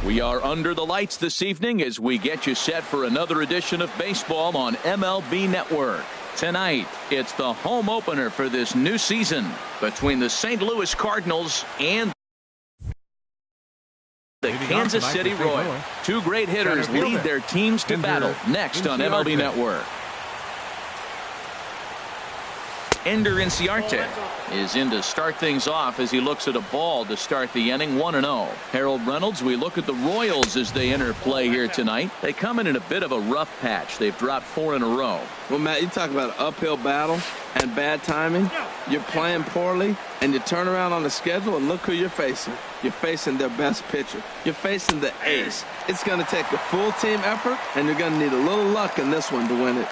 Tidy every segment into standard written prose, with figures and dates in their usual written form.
We are under the lights this evening as we get you set for another edition of baseball on MLB Network. Tonight, it's the home opener for this new season between the St. Louis Cardinals and the Kansas City Royals. Two great hitters lead their teams to battle next on MLB Network. Ender Inciarte is in to start things off as he looks at a ball to start the inning. 1-0. Harold Reynolds, we look at the Royals as they enter play here tonight. They come in a bit of a rough patch. They've dropped 4 in a row. Well, Matt, you talk about an uphill battle and bad timing. You're playing poorly, and you turn around on the schedule and look who you're facing. You're facing their best pitcher. You're facing the ace. It's going to take a full team effort, and you're going to need a little luck in this one to win it.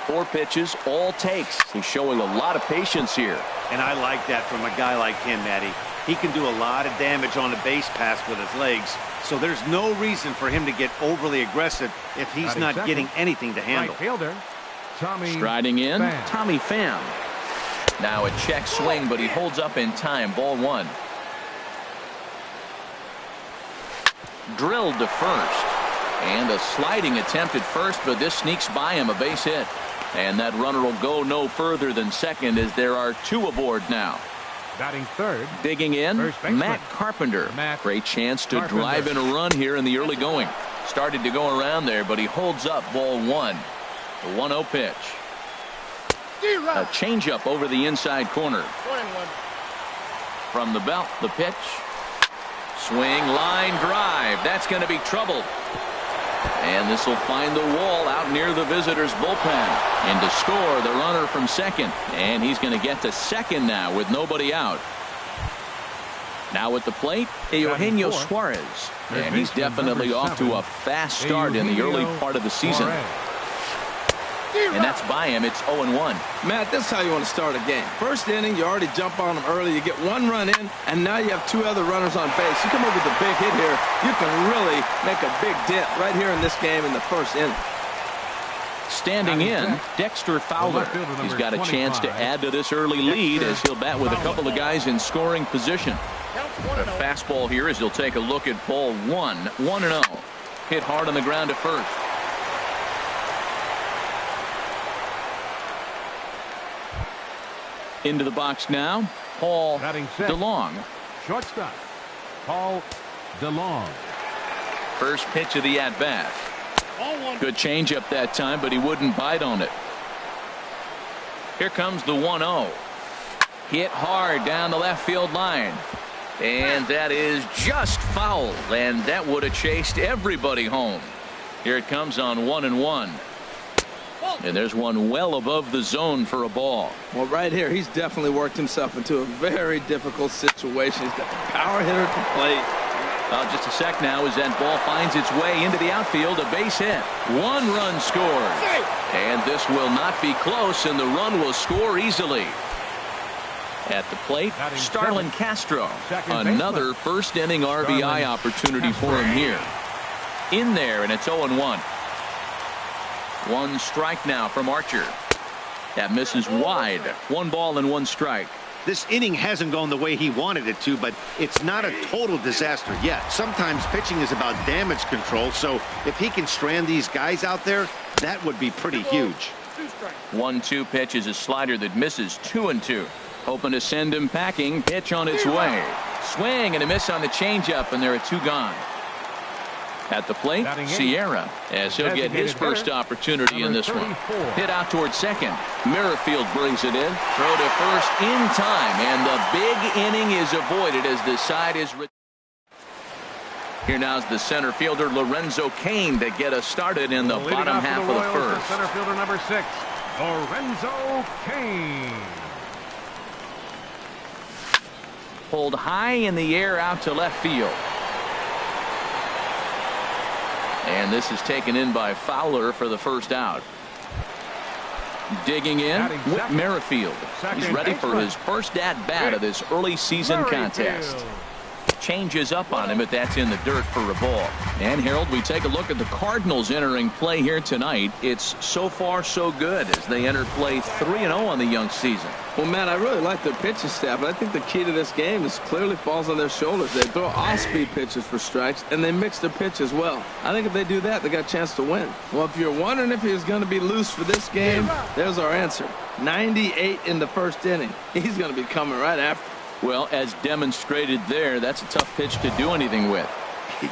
4 pitches, all takes. He's showing a lot of patience here. And I like that from a guy like him, Matty. He can do a lot of damage on a base pass with his legs, so there's no reason for him to get overly aggressive if he's not getting anything to handle. Right fielder, Tommy Striding in, Pham. Tommy Pham. Now a check swing, but he holds up in time. Ball 1. Drilled to first. And a sliding attempt at first, but this sneaks by him, a base hit. And that runner will go no further than second as there are 2 aboard now. Batting third. Digging in, Matt Carpenter. Great chance to drive in a run here in the early going. Started to go around there, but he holds up. Ball 1. The 1-0 pitch. A changeup over the inside corner. From the belt, the pitch. Swing, line drive. That's going to be trouble. And this will find the wall out near the visitors' bullpen. And to score, the runner from second. And he's going to get to second now with nobody out. Now at the plate, Eugenio Suarez. And he's definitely off to a fast start in the early part of the season. And that's by him. It's 0-1. Matt, this is how you want to start a game. First inning, you already jump on them early. You get 1 run in, and now you have 2 other runners on base. You come up with a big hit here, you can really make a big dent right here in this game in the first inning. Standing in, Dexter Fowler. He's got a chance to add to this early lead as he'll bat with a couple of guys in scoring position. A fastball here as he'll take a look at ball 1. 1-0. Hit hard on the ground to first. Into the box now, Paul DeLong. Shortstop, Paul DeLong. First pitch of the at-bat. Good changeup that time, but he wouldn't bite on it. Here comes the 1-0. Hit hard down the left field line. And that is just foul. And that would have chased everybody home. Here it comes on 1-1. And there's one well above the zone for a ball. Well, right here, he's definitely worked himself into a very difficult situation. He's got the power hitter at the plate. Just a sec now as that ball finds its way into the outfield. A base hit. 1 run scored. And this will not be close, and the run will score easily. At the plate, Starlin Castro. Another first inning RBI opportunity for him here. In there, and it's 0-1. 1 strike now from Archer. That misses wide. 1 ball and 1 strike. This inning hasn't gone the way he wanted it to, but it's not a total disaster yet. Sometimes pitching is about damage control, so if he can strand these guys out there, that would be pretty huge. 1-2 pitch is a slider that misses. 2-2. Hoping to send him packing. Pitch on its way. Swing and a miss on the changeup, and there are 2 gone. At the plate, Sierra, as he'll get his first opportunity in this one. Hit out towards second. Merrifield brings it in. Throw to first in time, and the big inning is avoided as the side is. Here now is the center fielder Lorenzo Cain to get us started in the bottom half of the first. Center fielder number 6, Lorenzo Cain. Pulled high in the air out to left field. And this is taken in by Fowler for the first out. Digging in, Whit Merrifield. He's ready for his first at-bat of this early season contest. changes up on him, but that's in the dirt for a ball. And Harold, we take a look at the Cardinals entering play here tonight. It's so far so good as they enter play 3-0 on the young season. Well, Matt, I really like their pitching staff, but I think the key to this game is clearly falls on their shoulders. They throw off-speed pitches for strikes, and they mix their pitch as well. I think if they do that, they got a chance to win. Well, if you're wondering if he's going to be loose for this game, there's our answer. 98 in the first inning. He's going to be coming right after. Well, as demonstrated there, that's a tough pitch to do anything with.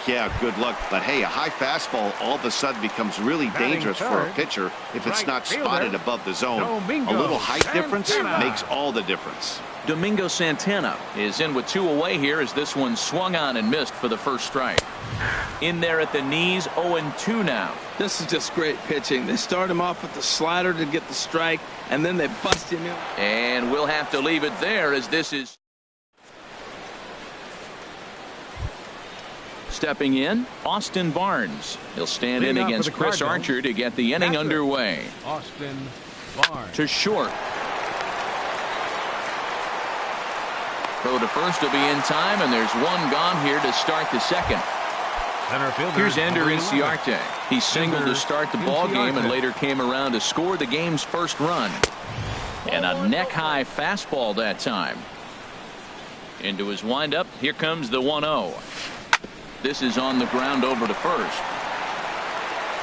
Yeah, good luck. But hey, a high fastball all of a sudden becomes really dangerous for a pitcher if it's not spotted above the zone. A little height difference makes all the difference. Domingo Santana is in with 2 away here as this one swung on and missed for the first strike. In there at the knees, 0-2 now. This is just great pitching. They start him off with the slider to get the strike, and then they bust him in. And we'll have to leave it there as this is. Stepping in, Austin Barnes. He'll stand in against Chris Archer to get the inning underway. Austin Barnes. To short. Throw to first will be in time, and there's one gone here to start the second. Here's Ender Inciarte. He singled to start the ball game and later came around to score the game's first run. And a neck-high fastball that time. Into his windup. Here comes the 1-0. This is on the ground over to first.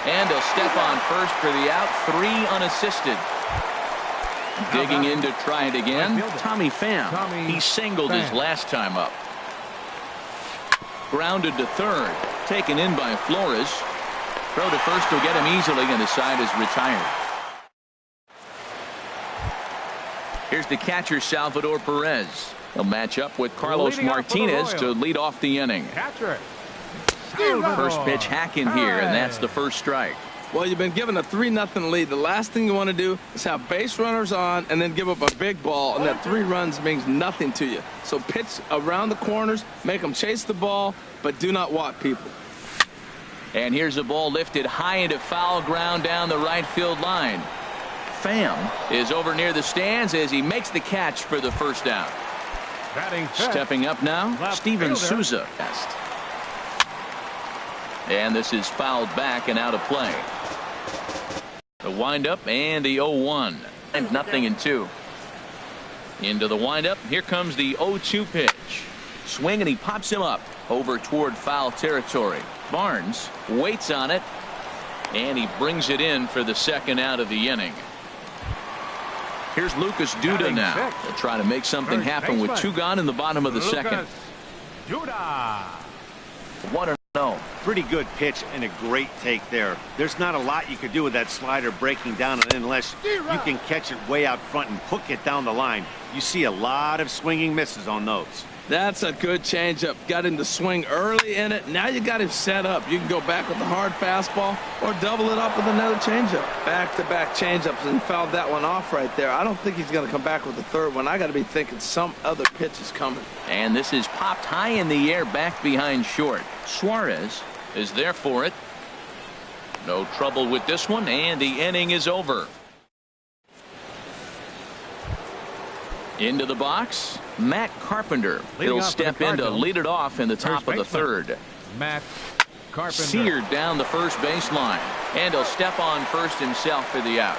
And a step on first for the out. 3 unassisted. Digging in to try it again. Tommy Pham. He singled his last time up. Grounded to third. Taken in by Flores. Throw to first will get him easily, and the side is retired. Here's the catcher, Salvador Perez. He'll match up with Carlos Martinez to lead off the inning. First pitch hack in here, and that's the first strike. Well, you've been given a 3-0 lead. The last thing you want to do is have base runners on and then give up a big ball, and that 3 runs means nothing to you. So pitch around the corners, make them chase the ball, but do not walk people. And here's a ball lifted high into foul ground down the right field line. Pham is over near the stands as he makes the catch for the first down. Stepping up now, Steven Souza. And this is fouled back and out of play. The windup and the 0-1. And 0-2. Into the windup. Here comes the 0-2 pitch. Swing, and he pops him up over toward foul territory. Barnes waits on it, and he brings it in for the second out of the inning. Here's Lucas Duda now. They'll try to make something happen with 2 gone in the bottom of the second. 1-0. Pretty good pitch and a great take there. There's not a lot you could do with that slider breaking down unless you can catch it way out front and hook it down the line. You see a lot of swinging misses on those. That's a good changeup. Got him to swing early in it. Now you got him set up. You can go back with the hard fastball or double it up with another changeup. Back-to-back changeups, and fouled that one off right there. I don't think he's going to come back with the third one. I got to be thinking some other pitch is coming. And this is popped high in the air back behind short. Suarez is there for it. No trouble with this one, and the inning is over. Into the box, Matt Carpenter. He'll step in to lead it off in the top of the third. Matt Carpenter. Seared down the first baseline, and he'll step on first himself for the out.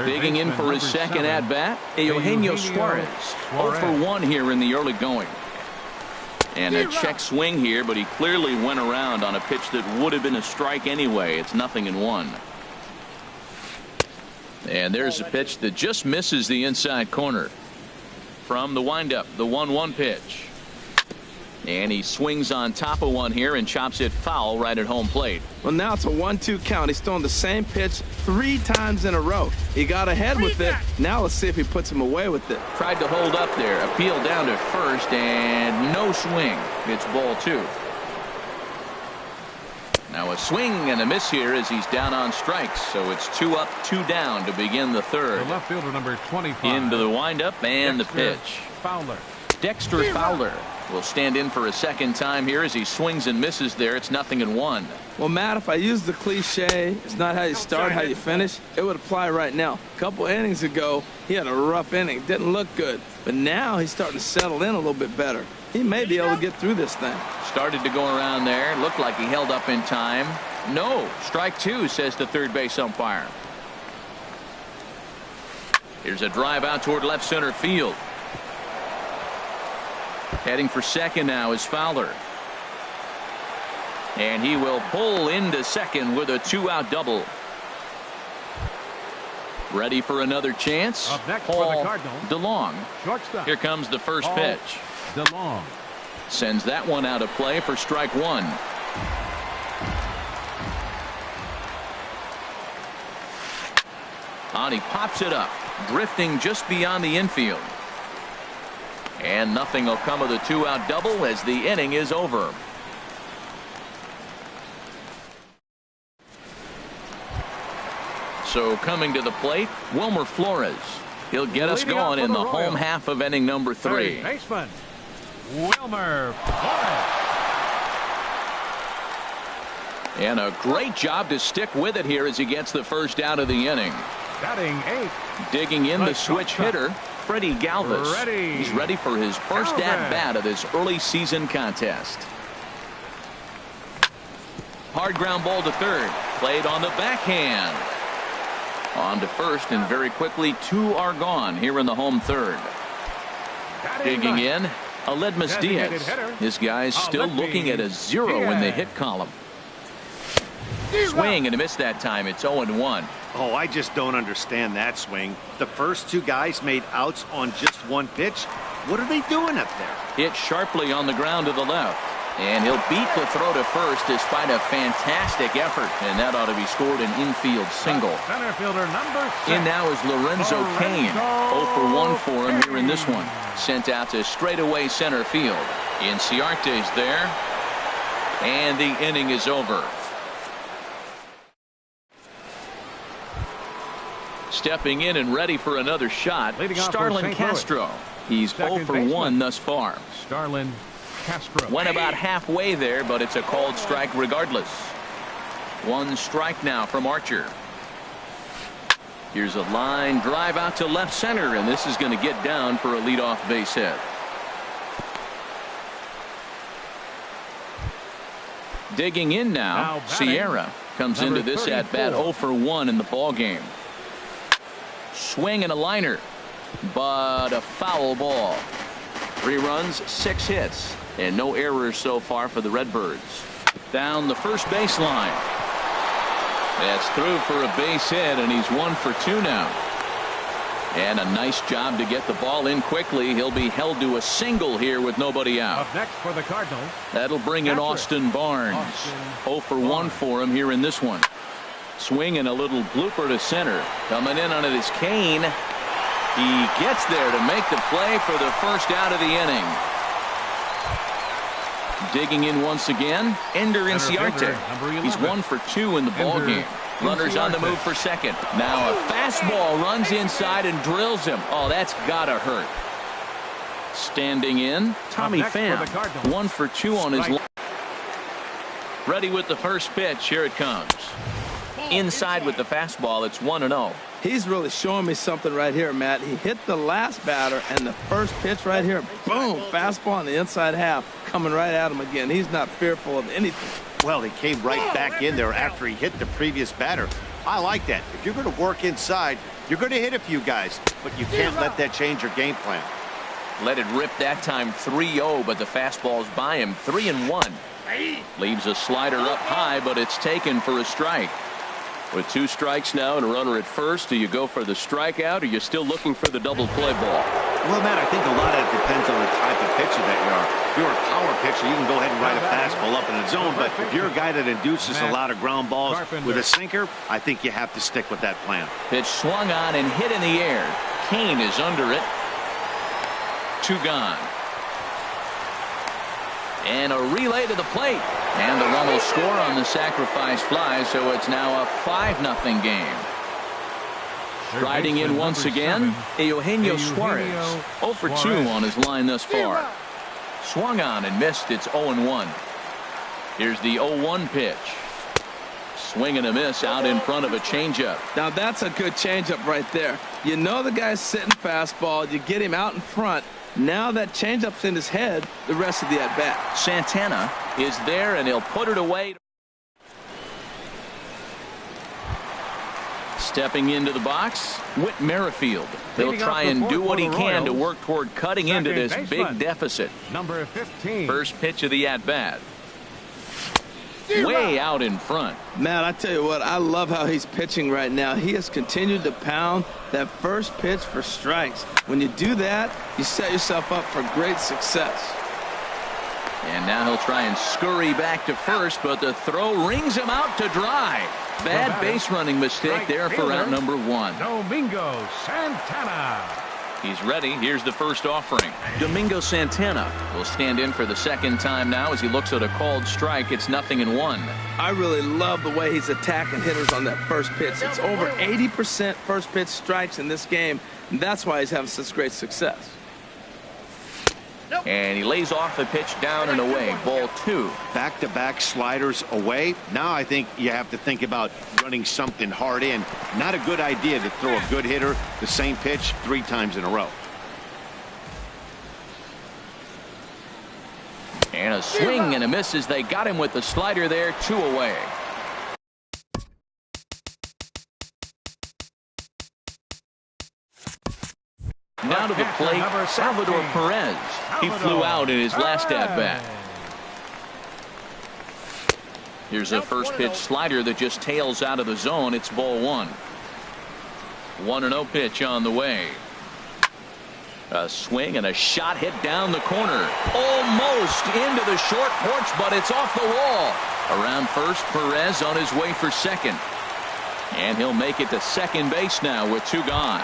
Digging in for his second at bat, Eugenio Suarez. 0 for 1 here in the early going. And a check swing here, but he clearly went around on a pitch that would have been a strike anyway. It's 0-1. And there's a pitch that just misses the inside corner. From the windup, the 1-1 pitch. And he swings on top of one here and chops it foul right at home plate. Well, now it's a 1-2 count. He's throwing the same pitch 3 times in a row. He got ahead with it. Now let's see if he puts him away with it. Tried to hold up there. Appeal down to first, and no swing. It's ball 2. Now a swing and a miss here as he's down on strikes. So it's 2 up, 2 down to begin the third. The left fielder, number 25. Into the windup and the pitch. Fowler. Dexter Fowler will stand in for a second time here as he swings and misses there. It's 0-1. Well, Matt, if I use the cliche, it's not how you start, how you finish, it would apply right now. A couple innings ago, he had a rough inning. Didn't look good. But now he's starting to settle in a little bit better. He may be able to get through this thing. Started to go around there. Looked like he held up in time. No. Strike two, says the third base umpire. Here's a drive out toward left center field. Heading for second now is Fowler. And he will pull into second with a 2-out double. Ready for another chance. Up next Paul for the Cardinals, DeLong. shortstop. Here comes the first Paul pitch. DeLong. Sends that one out of play for strike one. And he pops it up, drifting just beyond the infield. And nothing will come of the 2-out double as the inning is over. So coming to the plate, Wilmer Flores. He'll get us Leading off going for in the the home Royals, half of inning number 3. Third baseman, Wilmer Flores. And a great job to stick with it here as he gets the first out of the inning. Batting 8th. Digging in The the switch shortstop. hitter, Freddie Galvis. Ready. He's ready for his first Galvis. at-bat of this early season contest. Hard ground ball to third. Played on the backhand. On to first, and very quickly 2 are gone here in the home third. Batting Digging ninth. in, Aledmus Designated Diaz. hitter, This guy's still Aledmus looking at a 0 in the Diaz. hit column. Swing and a miss that time. It's 0-1. Oh, I just don't understand that swing. The first 2 guys made outs on just 1 pitch. What are they doing up there? Hit sharply on the ground to the left. And he'll beat the throw to first despite a fantastic effort. And that ought to be scored an infield single. Center fielder number 6. In now is Lorenzo Cain. 0 for 1 for him here in this one. Sent out to straightaway center field. Inciarte's there. And the inning is over. Stepping in and ready for another shot, Leading off for Starlin St. Castro. He's 0 Second for baseman. 1 thus far. Starlin Castro. Went about halfway there, but it's a called strike regardless. 1 strike now from Archer. Here's a line drive out to left center, and this is going to get down for a leadoff base hit. Digging in now, batting, Sierra comes number into this at bat 34. 0 for 1 in the ball game. Swing and a liner, but a foul ball. 3 runs, 6 hits, and no errors so far for the Redbirds. Down the first baseline. That's through for a base hit, and he's 1 for 2 now. And a nice job to get the ball in quickly. He'll be held to a single here with nobody out. Up next for the Cardinals, That'll bring in Patrick Austin Barnes. Austin 0 for 1 for him here in this one. Swing and a little blooper to center. Coming in on it is Cain. He gets there to make the play for the first out of the inning. Digging in once again, Ender Center Inciarte. fielder, number He's 11. 1 for 2 in the ball Ender game. Runners on the Inciarte. move for second. Now a fastball runs inside and drills him. Oh, that's gotta hurt. Standing in, Tommy next for Pham. the Cardinals. 1 for 2 on his Strike. line. Ready with the first pitch. Here it comes. Inside with the fastball. It's 1-0. He's really showing me something right here, Matt. He hit the last batter, and the first pitch right here, boom, fastball on the inside half, coming right at him again. He's not fearful of anything. Well, he came right back in there after he hit the previous batter. I like that. If you're going to work inside, you're going to hit a few guys, but you can't let that change your game plan. Let it rip that time 3-0, but the fastball's by him. 3-1. Leaves a slider up high, but it's taken for a strike. With 2 strikes now and a runner at first, do you go for the strikeout, or you're still looking for the double play ball? Well, Matt, I think a lot of it depends on the type of pitcher that you are. If you're a power pitcher, you can go ahead and ride a fastball up in the zone, but if you're a guy that induces a lot of ground balls with a sinker, I think you have to stick with that plan. Pitch swung on and hit in the air. Cain is under it. 2 gone. And a relay to the plate. And the run will score on the sacrifice fly, so it's now a 5-0 game. Striding in once again, Eugenio Suarez. 0 for 2 on his line thus far. Swung on and missed. It's 0-1. Here's the 0-1 pitch. swing and a miss out in front of a changeup. Now that's a good changeup right there. You know the guy's sitting fastball. You get him out in front. Now that changeup's in his head the rest of the at-bat. Santana is there, and he'll put it away. Stepping into the box, Whit Merrifield. He'll try and do what he can to work toward cutting into this big deficit. Number 15. First pitch of the at-bat. Way out in front. Matt, I tell you what, I love how he's pitching right now. He has continued to pound that first pitch for strikes. When you do that, you set yourself up for great success. And now he'll try and scurry back to first, but the throw rings him out to dry. Bad base running mistake there for out number 1. Domingo Santana. He's ready. Here's the first offering. Domingo Santana will stand in for the second time now as he looks at a called strike. It's 0-1. I really love the way he's attacking hitters on that first pitch. It's over 80% first pitch strikes in this game, and that's why he's having such great success. And he lays off the pitch down and away. Ball 2. Back-to-back sliders away. Now I think you have to think about running something hard in. Not a good idea to throw a good hitter the same pitch 3 times in a row. And a swing and a miss as they got him with the slider there. 2 away. Now to the plate, Salvador Perez. He flew out in his last at-bat. Here's a first pitch slider that just tails out of the zone. It's ball 1. 1-0 pitch on the way. A swing and a shot hit down the corner. Almost into the short porch, but it's off the wall. Around first, Perez on his way for second. And he'll make it to second base now with 2 gone.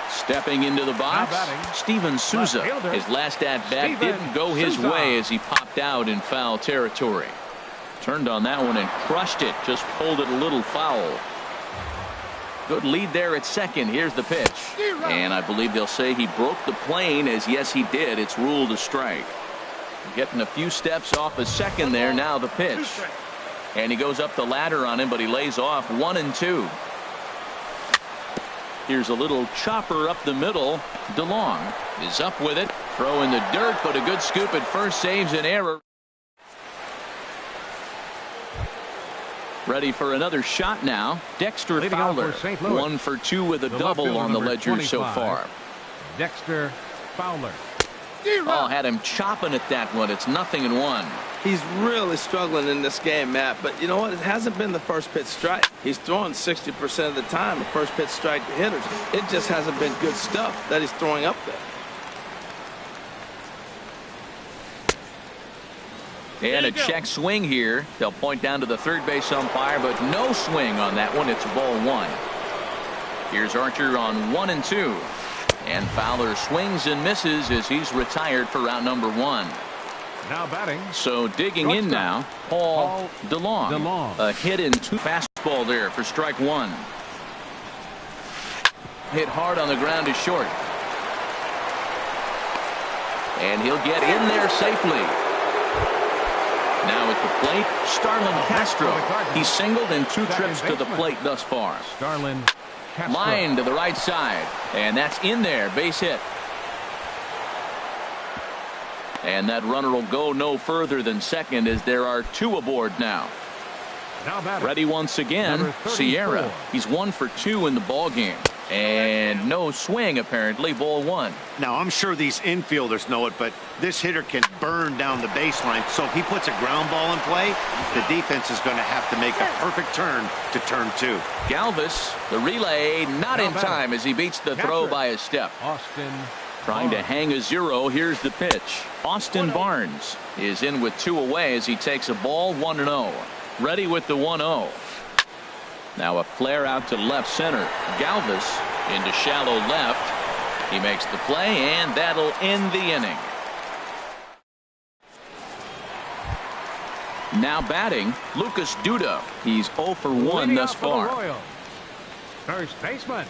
Stepping into the box, Steven Souza. His last at-bat didn't go his way as he popped out in foul territory. Turned on that one and crushed it. Just pulled it a little foul. Good lead there at second. Here's the pitch. And I believe they'll say he broke the plane, as yes he did. It's ruled a strike. Getting a few steps off his second there. Now the pitch. And he goes up the ladder on him, but he lays off 1-2. Here's a little chopper up the middle. DeLong is up with it. Throw in the dirt, but a good scoop at first saves an error. Ready for another shot now. Dexter Fowler. 1 for 2 with a double on the ledger so far. Dexter Fowler. Oh, had him chopping at that one. It's 0-1. He's really struggling in this game, Matt, but you know what? It hasn't been the first pitch strike. He's throwing 60% of the time a first pitch strike to hitters. It just hasn't been good stuff that he's throwing up there. And a check swing here. They'll point down to the third base umpire, but no swing on that one. It's ball 1. Here's Archer on 1-2. And Fowler swings and misses as he's retired for round number 1. Now batting. So digging in now, Paul DeLong. A hit and 2 fastball there for strike 1. Hit hard on the ground to short. And he'll get in there safely. Now at the plate, Starlin Castro. He's singled in 2 trips to the plate thus far. Starlin Castro. Line to the right side. And that's in there. Base hit. And that runner will go no further than second as there are 2 aboard now. Ready once again, Sierra. He's 1 for 2 in the ball game. And no swing apparently. Ball 1. Now I'm sure these infielders know it, but this hitter can burn down the baseline. So if he puts a ground ball in play, the defense is going to have to make a perfect turn to turn 2. Galvis, the relay, not in time as he beats the throw by a step. Austin trying to hang a 0. Here's the pitch. Austin Barnes is in with 2 away as he takes a ball. 1-0. Ready with the 1-0. Now a flare out to left center. Galvis into shallow left. He makes the play, and that'll end the inning. Now batting, Lucas Duda. He's 0 for 1 thus far. First baseman.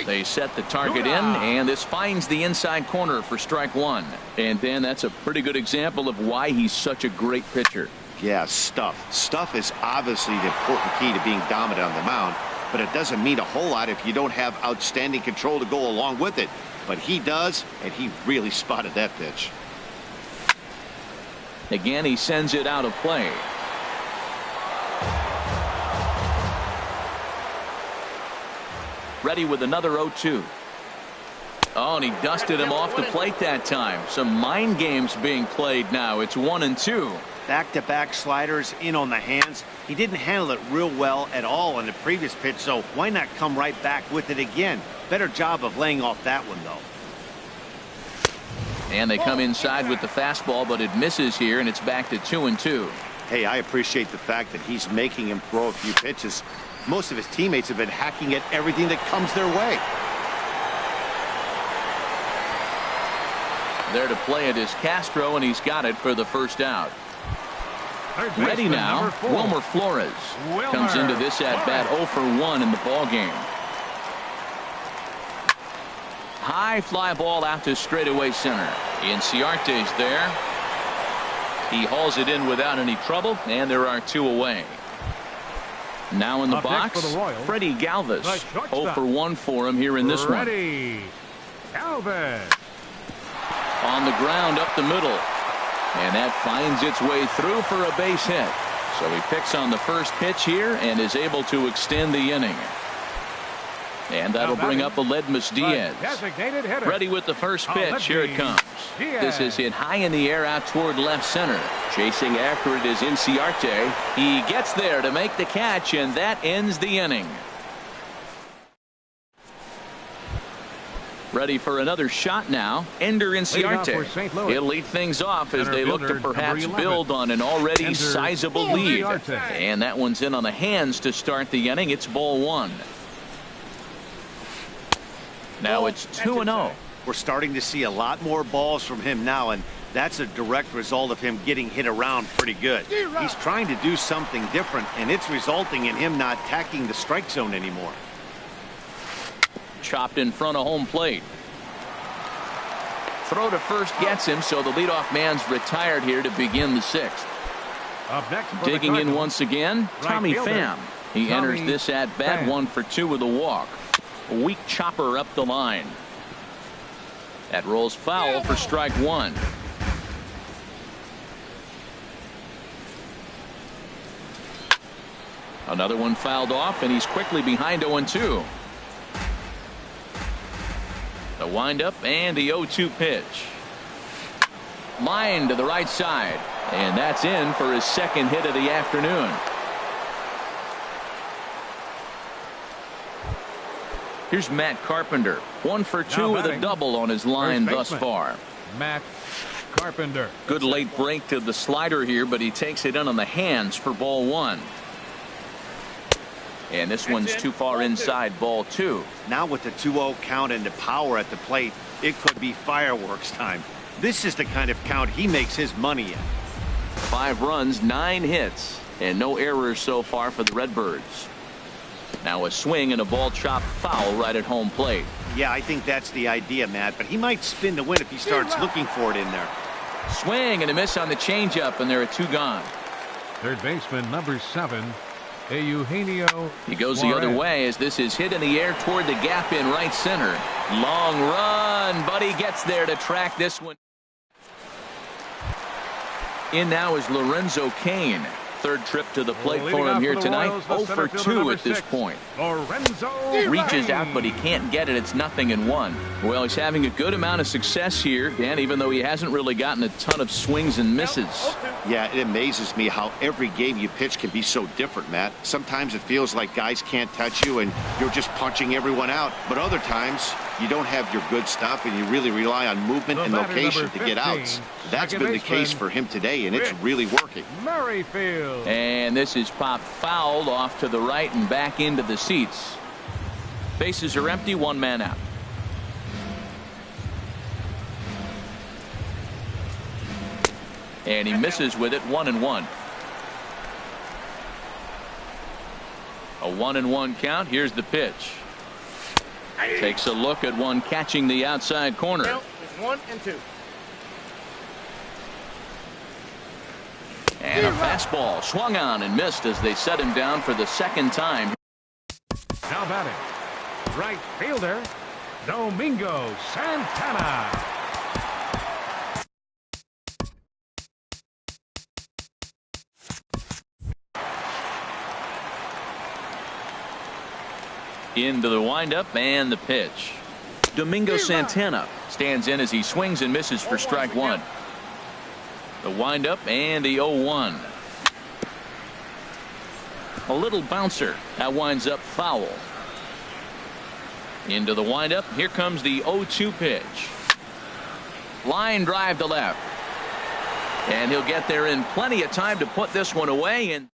They set the target in, and this finds the inside corner for strike 1. And Dan, that's a pretty good example of why he's such a great pitcher. Yeah, stuff. Stuff is obviously the important key to being dominant on the mound, but it doesn't mean a whole lot if you don't have outstanding control to go along with it. But he does, and he really spotted that pitch. Again, he sends it out of play. Ready with another 0-2. Oh, and he dusted him off the plate that time. Some mind games being played now. It's 1-2. Back-to-back sliders in on the hands. He didn't handle it real well at all on the previous pitch, so why not come right back with it again? Better job of laying off that one, though. And they come inside with the fastball, but it misses here, and it's back to 2-2. Hey, I appreciate the fact that he's making him throw a few pitches. Most of his teammates have been hacking at everything that comes their way. There to play it is Castro, and he's got it for the first out. Ready now, Wilmer Flores comes into this at-bat 0 for 1 in the ball game. High fly ball out to straightaway center. Inciarte's there. He hauls it in without any trouble, and there are 2 away. Now in the box, Freddie Galvis. 0 for 1 for him here in this one. Galvis. On the ground up the middle. And that finds its way through for a base hit. So he picks on the first pitch here and is able to extend the inning. And that'll bring up Aledmys Diaz. Ready with the first pitch. Here it comes. This is hit high in the air out toward left center. Chasing after it is Inciarte. He gets there to make the catch, and that ends the inning. Ready for another shot now. Ender Inciarte. He'll lead things off as they look to perhaps build on an already sizable lead. And that one's in on the hands to start the inning. It's ball 1. Now it's 2-0. We're starting to see a lot more balls from him now, and that's a direct result of him getting hit around pretty good. He's trying to do something different, and it's resulting in him not attacking the strike zone anymore. Chopped in front of home plate. Throw to first gets him, so the leadoff man's retired here to begin the 6th. Digging in once again, Tommy Pham. He enters this at bat 1 for 2 with a walk. A weak chopper up the line. That rolls foul for strike 1. Another one fouled off, and he's quickly behind 0-2. The windup and the 0-2 pitch. Line to the right side, and that's in for his second hit of the afternoon. Here's Matt Carpenter. 1 for 2 with a double on his line thus far. Matt Carpenter. Good late break to the slider here, but he takes it in on the hands for ball 1. And this one's too far inside, ball 2. Now with the 2-0 count and the power at the plate, it could be fireworks time. This is the kind of count he makes his money in. 5 runs, 9 hits, and no errors so far for the Redbirds. Now a swing and a ball chopped foul right at home plate. Yeah, I think that's the idea, Matt, but he might spin to win if he starts looking for it in there. Swing and a miss on the changeup, and there are 2 gone. Third baseman number 7, Eugenio. He goes the other way as this is hit in the air toward the gap in right center. Long run, but he gets there to track this one. In now is Lorenzo Cain. Third trip to the plate for him here tonight. 0 for 2 at this point. Reaches out, but he can't get it. It's 0-1. Well, he's having a good amount of success here, Dan, even though he hasn't really gotten a ton of swings and misses. Yeah, it amazes me how every game you pitch can be so different, Matt. Sometimes it feels like guys can't touch you and you're just punching everyone out. But other times you don't have your good stuff and you really rely on movement and location to get outs. That's been the case for him today, and it's really working. Merrifield. And this is popped fouled off to the right and back into the seats. Bases are empty, 1 man out. And he misses with it, 1-1. A 1-1 count. Here's the pitch. Takes a look at one catching the outside corner. And a fastball swung on and missed as they set him down for the second time. Now batting, right fielder, Domingo Santana. Into the windup and the pitch. Domingo Santana stands in as he swings and misses for strike one. The windup and the 0-1. A little bouncer that winds up foul. Into the windup. Here comes the 0-2 pitch. Line drive to left. And he'll get there in plenty of time to put this one away. And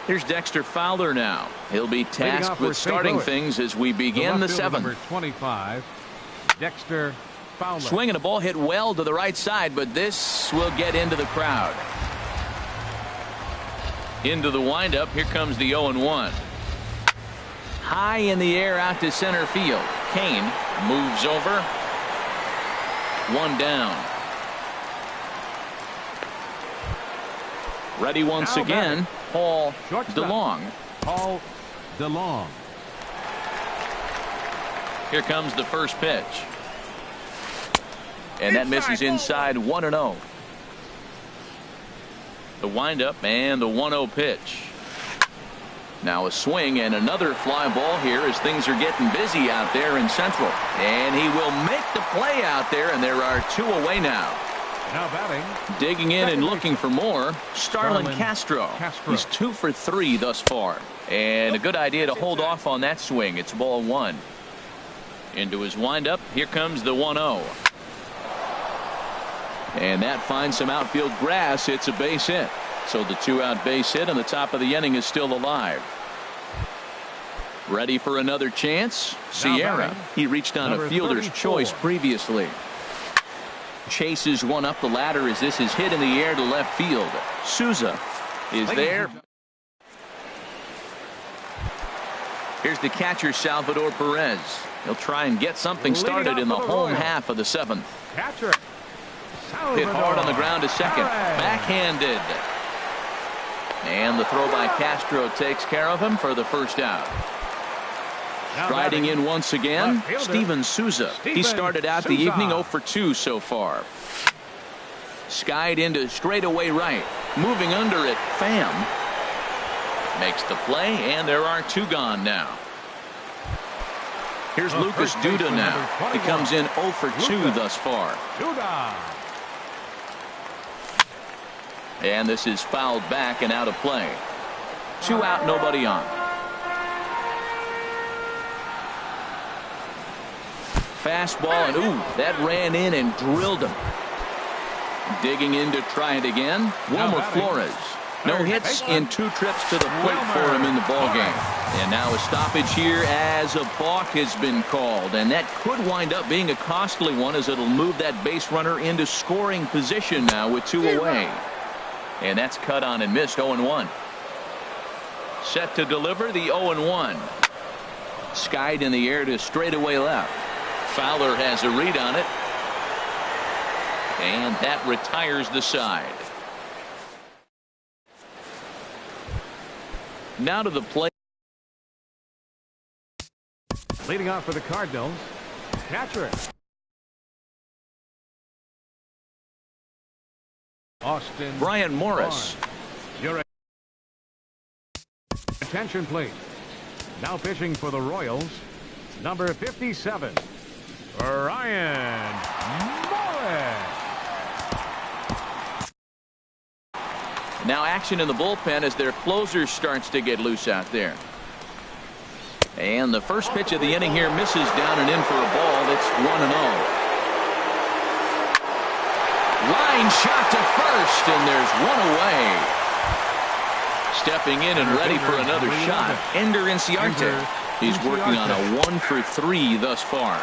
here's Dexter Fowler now. He'll be tasked with starting things as we begin the seventh. Number 25, Dexter Fowler. Swinging a ball hit well to the right side, but this will get into the crowd. Into the windup. Here comes the 0-1. High in the air out to center field. Kane moves over. One down. Ready once again. Paul DeLong. Paul DeLong. Here comes the first pitch. And that misses inside 1-0. The windup and the 1-0 pitch. Now a swing and another fly ball here as things are getting busy out there in Central. And he will make the play out there, and there are two away now. Now batting. Digging in and looking for more, Starlin Castro. He's 2 for 3 thus far. And a good idea to hold off on that swing. It's ball one. Into his windup. Here comes the 1-0. And that finds some outfield grass. It's a base hit. So the 2-out base hit on the top of the inning is still alive. Ready for another chance? Sierra. He reached on a fielder's choice previously. Chases one up the ladder as this is hit in the air to left field. Souza is there. Here's the catcher, Salvador Perez. He'll try and get something started in the home half of the seventh. Catcher. Hit hard on the ground to second. Backhanded. And the throw by Castro takes care of him for the first out. Striding in once again, Steven Souza. He started out the evening 0 for 2 so far. Skied into straightaway right. Moving under it, Pham makes the play, and there are two gone now. Here's Lucas Duda now. He comes in 0 for 2 thus far. And this is fouled back and out of play. 2 out, nobody on. Fastball, and ooh, that ran in and drilled him. Digging in to try it again, Wilmer Flores. No hits in 2 trips to the plate for him in the ballgame. And now a stoppage here as a balk has been called. And that could wind up being a costly one as it'll move that base runner into scoring position now with 2 away. And that's cut on and missed. 0-1. Set to deliver the 0-1. Skied in the air to straightaway left. Fowler has a read on it. And that retires the side. Now to the plate. Leading off for the Cardinals, catcher Austin Brian Morris. Your attention, please. Now pitching for the Royals, number 57, Brian Morris. Now action in the bullpen as their closer starts to get loose out there. And the first pitch of the inning here misses down and in for a ball. It's 1-0. Line shot to first, and there's one away. Stepping in and ready for another shot, Ender Inciarte. He's working on a 1 for 3 thus far.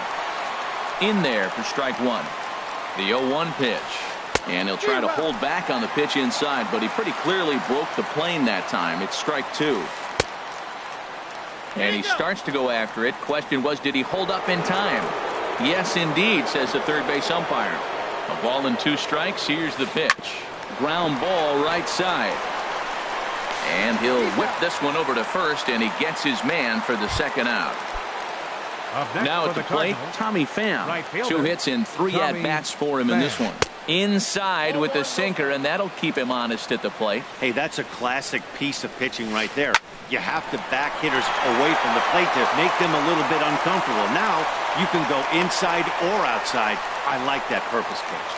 In there for strike one. The 0-1 pitch. And he'll try to hold back on the pitch inside, but he pretty clearly broke the plane that time. It's strike 2. And he starts to go after it. Question was, did he hold up in time? Yes, indeed, says the third base umpire. A ball and 2 strikes. Here's the pitch. Ground ball right side. And he'll whip this one over to first, and he gets his man for the second out. Now at the plate, Tommy Pham. 2 hits and 3 at-bats for him in this one. Inside with the sinker, and that'll keep him honest at the plate. Hey, that's a classic piece of pitching right there. You have to back hitters away from the plate to make them a little bit uncomfortable. Now you can go inside or outside. I like that purpose pitch.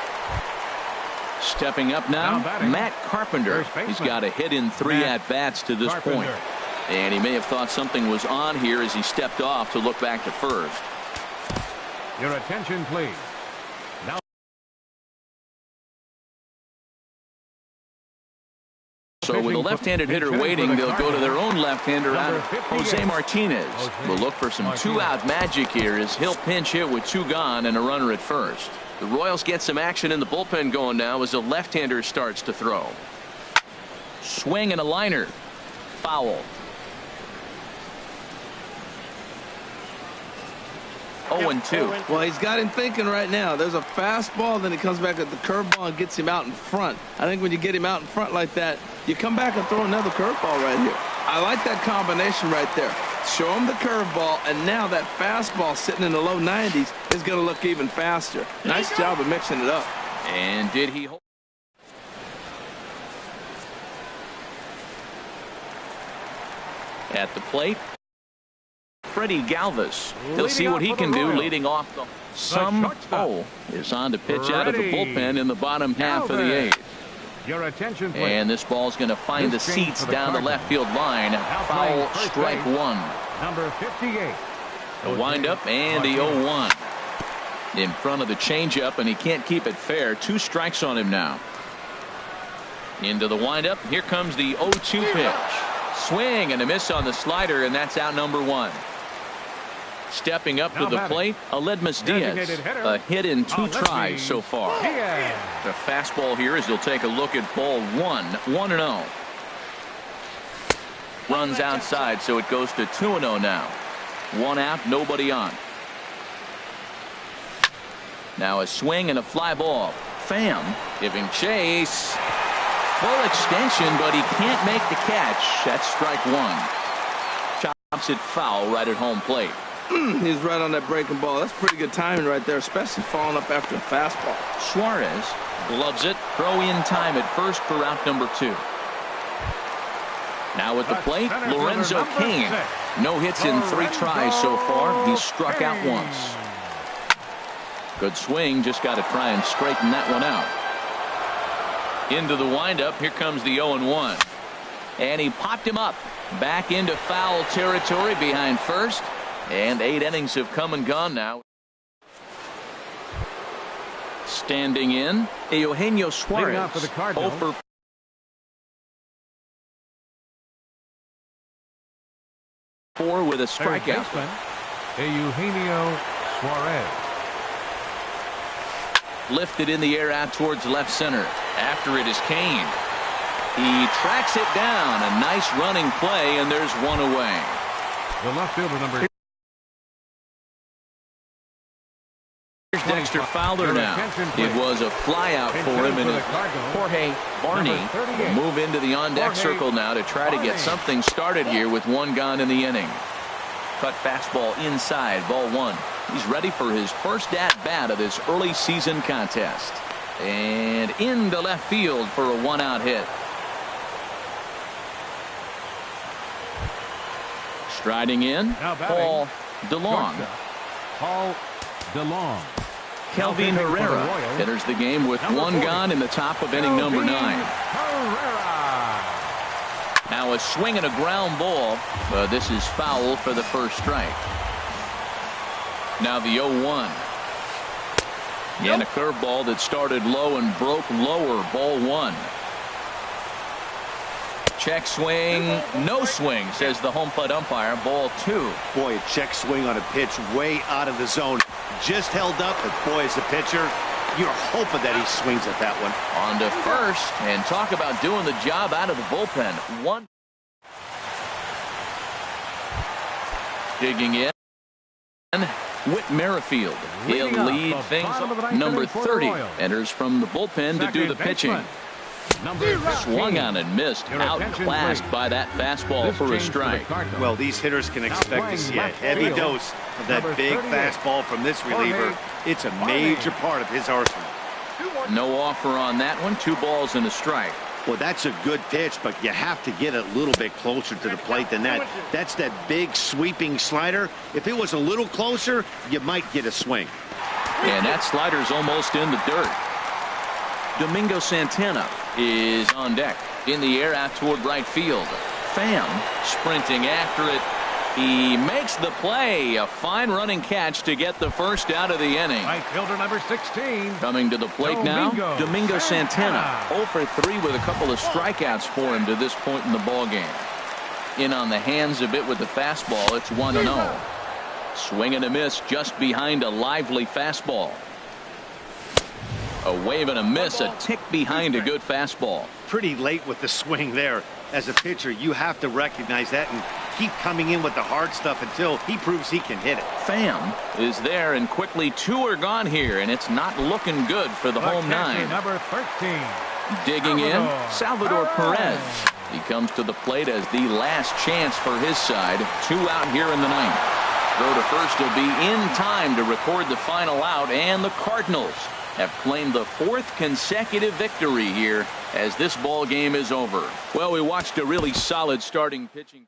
Stepping up now Matt Carpenter. He's got a hit in 3 at-bats to this point. And he may have thought something was on here as he stepped off to look back to first. Your attention, please. Now, so with a left-handed hitter waiting, they'll go to their own left-hander out. Jose Martinez will look for some 2-out magic here as he'll pinch hit with 2 gone and a runner at first. The Royals get some action in the bullpen going now as the left-hander starts to throw. Swing and a liner. Foul. 0-2. Well, he's got him thinking right now. There's a fastball, then he comes back at the curveball and gets him out in front. I think when you get him out in front like that, you come back and throw another curveball right here. I like that combination right there. Show him the curveball, and now that fastball sitting in the low 90s is going to look even faster. Nice job of mixing it up. And did he hold? At the plate, Freddie Galvis. He'll see what he can do leading off the is on to pitch out of the bullpen in the bottom half of the 8th. your attention, please. And this ball's going to find the seats down the left field line. Foul, strike 1. Number 58. The windup and the 0-1. In front of the changeup, and he can't keep it fair. 2 strikes on him now. Into the windup. Here comes the 0-2 pitch. Swing and a miss on the slider, and that's out number 1. Stepping up to the plate, Aledmys Diaz. A hit in 2 tries so far. The fastball here as he'll take a look at ball 1. 1-0. Runs outside, so it goes to 2-0 now. 1 out, nobody on. Now a swing and a fly ball. Pham giving chase. Full extension, but he can't make the catch. That's strike 1. Chops it foul right at home plate. He's right on that breaking ball. That's pretty good timing right there, especially falling up after a fastball. Suarez gloves it. Throw in time at first for out number 2. Now at the plate, Lorenzo Cain. No hits in 3 tries so far. He's struck out once. Good swing. Just got to try and straighten that one out. Into the windup. Here comes the 0-1. And he popped him up. Back into foul territory behind first. And 8 innings have come and gone now. Standing in, Eugenio Suarez. For the Cardinals. 0 for 4 with a strikeout. Eugenio Suarez. Lifted in the air out towards left center. After it is Cain. He tracks it down. A nice running play, and there's 1 away. The left fielder number. Here's Dexter Fowler now. It was a fly out for him, and Jorge Barney will move into the on-deck circle now to try to get something started here with 1 gone in the inning. Cut fastball inside, ball 1. He's ready for his first at-bat of this early season contest. And into left field for a 1-out hit. Striding in, Paul DeLong. Paul DeLong. Kelvin Herrera enters the game with 1 gone in the top of inning number 9. Now a swing and a ground ball, but this is foul for the first strike. Now the 0-1. And a curveball that started low and broke lower, ball 1. Check swing, no swing, says the home plate umpire, ball 2. Boy, a check swing on a pitch way out of the zone. Just held up, but boy, as a pitcher, you're hoping that he swings at that one. On to first, and talk about doing the job out of the bullpen. 1. Digging in. Whit Merrifield. He'll Leading up lead the things bottom of the off. ninth Number inning for the 30 Royals. enters from the bullpen to do the Second pitching. baseman, number 15. Swung on and missed. Your attention, Outclassed please. by that fastball This for a change for the strike. Cardinals. Well, these hitters can expect to playing see a left heavy field, dose of that number big 38, fastball from this reliever. Jorge It's a Martin. major part of his arsenal. No offer on that one. 2 balls and a strike. Well, that's a good pitch, but you have to get a little bit closer to the plate than that. That's that big sweeping slider. If it was a little closer, you might get a swing. And that slider's almost in the dirt. Domingo Santana is on deck. In the air out toward right field. Pham sprinting after it. He makes the play. A fine running catch to get the first out of the inning. Right fielder number 16. Coming to the plate now, Domingo Santana. 0 for 3 with a couple of strikeouts for him to this point in the ballgame. In on the hands a bit with the fastball. It's 1-0. Swing and a miss just behind a lively fastball. A wave and a miss, a tick behind a good fastball. Pretty late with the swing there. As a pitcher, you have to recognize that and keep coming in with the hard stuff until he proves he can hit it. Pham is there, and quickly 2 are gone here, and it's not looking good for the home catcher, 9. number 13. Digging in, Salvador Perez. He comes to the plate as the last chance for his side. 2 out here in the 9th. Throw to first will be in time to record the final out, and the Cardinals have claimed the 4th consecutive victory here as this ball game is over. Well, we watched a really solid starting pitching.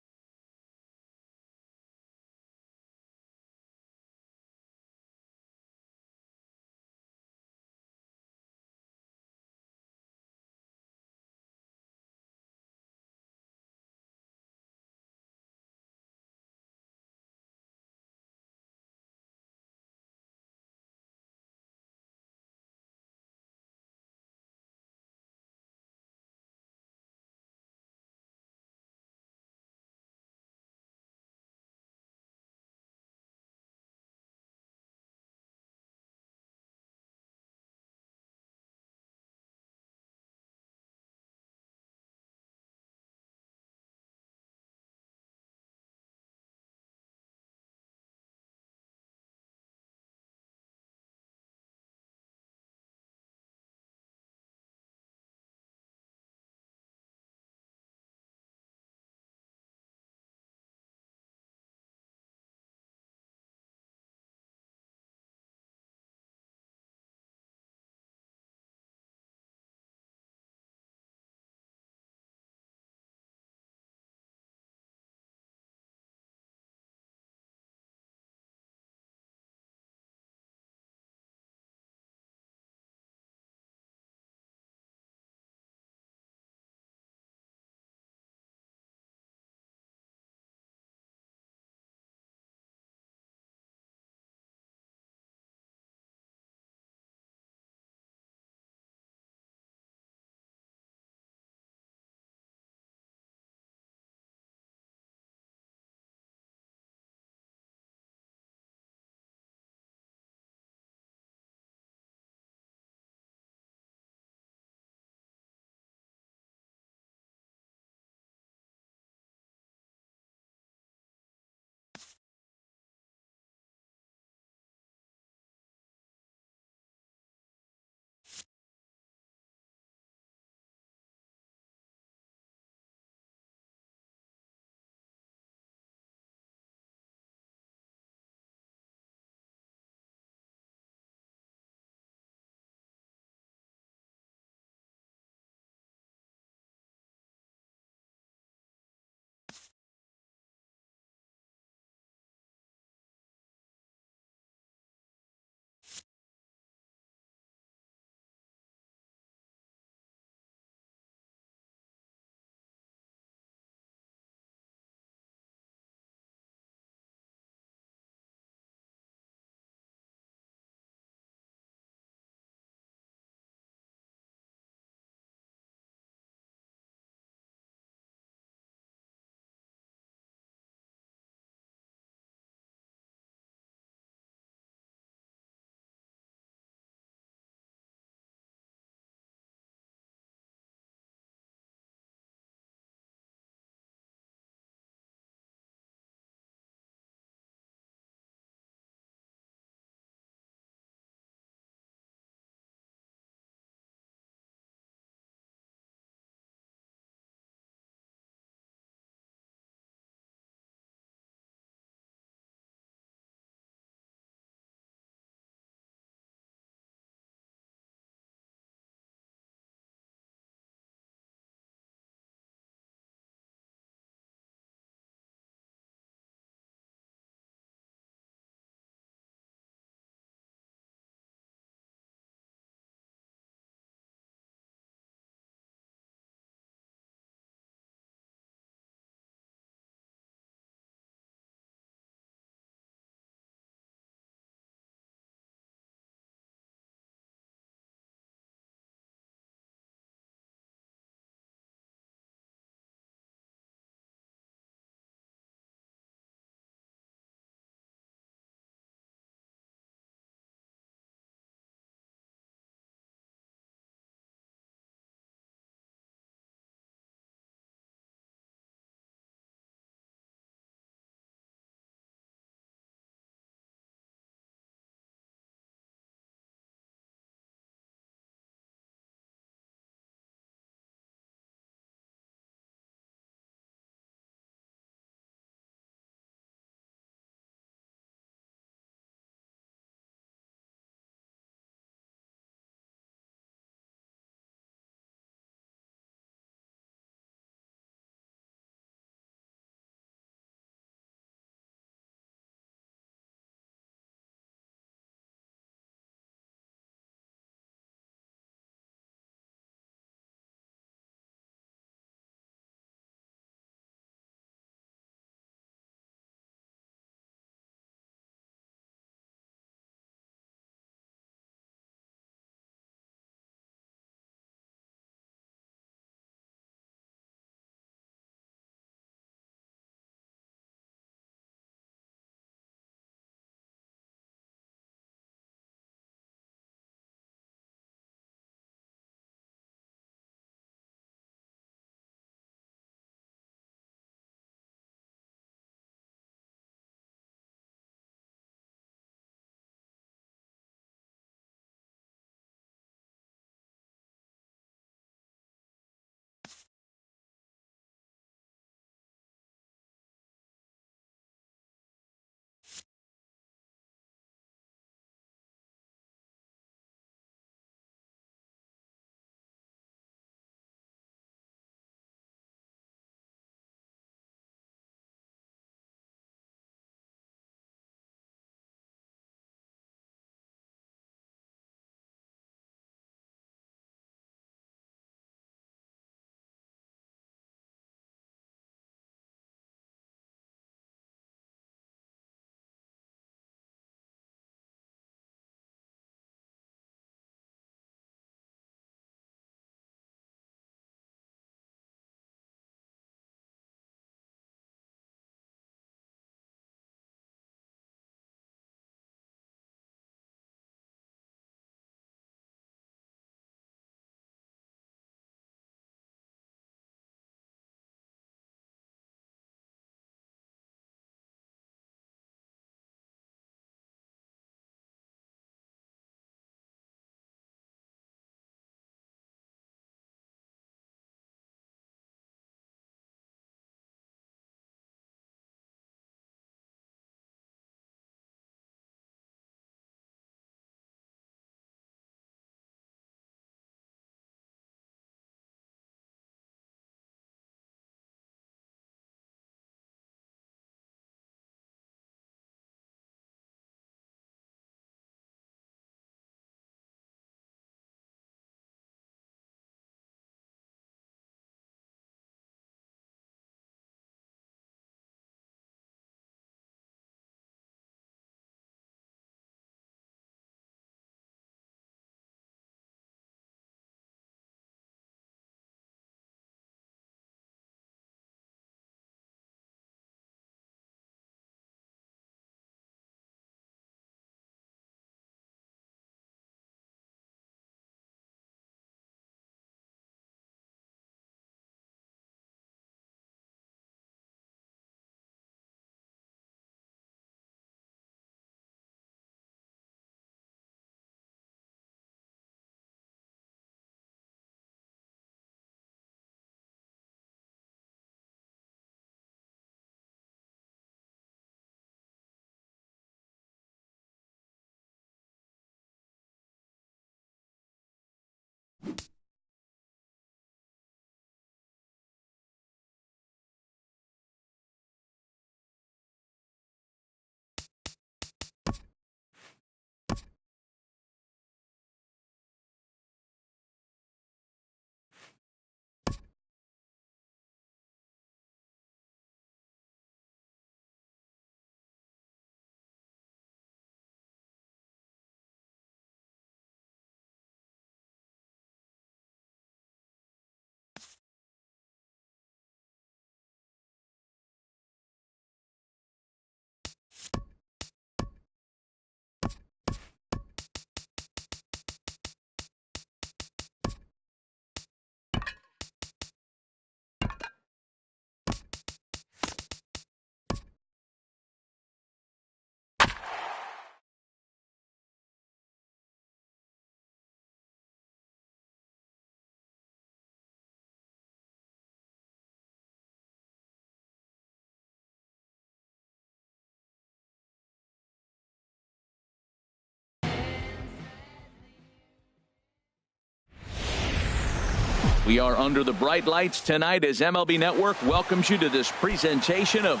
We are under the bright lights tonight as MLB Network welcomes you to this presentation of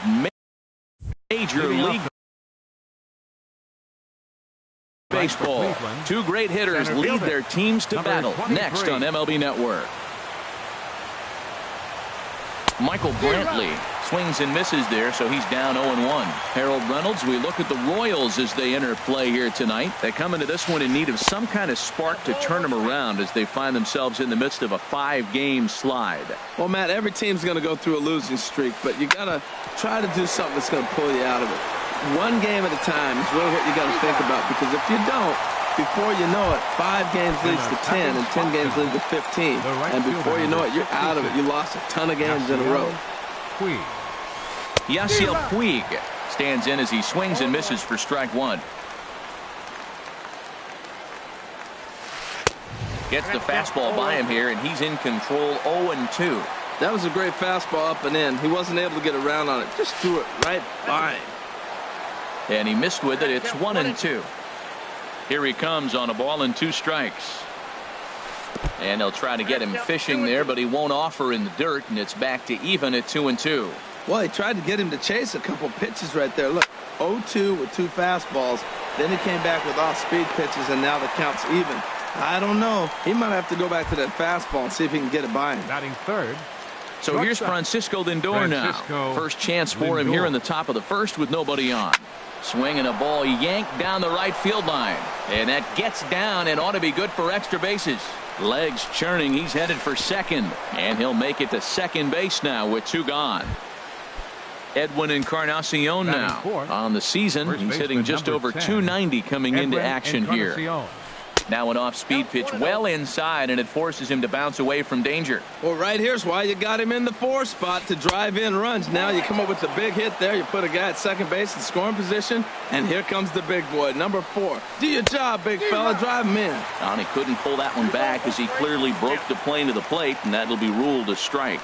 Major League Baseball. Two great hitters lead their teams to battle next on MLB Network. Michael Brantley swings and misses there, so he's down 0-1. Harold Reynolds, we look at the Royals as they enter play here tonight. They come into this one in need of some kind of spark to turn them around as they find themselves in the midst of a 5-game slide. Well, Matt, every team's going to go through a losing streak, but you got to try to do something that's going to pull you out of it. One game at a time is really what you got to think about, because if you don't, before you know it, 5 games leads to 10, and 10 games lead to 15. And before you know it, you're out of it. You lost a ton of games in a row. Yasiel Puig stands in as he swings and misses for strike 1. Gets the fastball by him here, and he's in control 0-2. That was a great fastball up and in. He wasn't able to get around on it. Just threw it right by him. And he missed with it. It's 1-2. Here he comes on a ball and 2 strikes. And they'll try to get him fishing there, but he won't offer in the dirt, and it's back to even at 2-2. Well, he tried to get him to chase a couple pitches right there. Look, 0-2 with 2 fastballs. Then he came back with off-speed pitches, and now the count's even. I don't know. He might have to go back to that fastball and see if he can get it by him. Batting third. So here's Francisco Lindor now. First chance for him here in the top of the first with nobody on. Swinging a ball yanked down the right field line. And that gets down and ought to be good for extra bases. Legs churning. He's headed for second. And he'll make it to second base now with 2 gone. Edwin Encarnacion now on the season. He's hitting just over 290 coming into action here. Now an off-speed pitch well inside, and it forces him to bounce away from danger. Well, right here's why you got him in the 4 spot to drive in runs. Now you come up with the big hit there. You put a guy at second base in scoring position, and here comes the big boy, number 4. Do your job, big fella. Drive him in. And he couldn't pull that one back as he clearly broke the plane to the plate, and that'll be ruled a strike.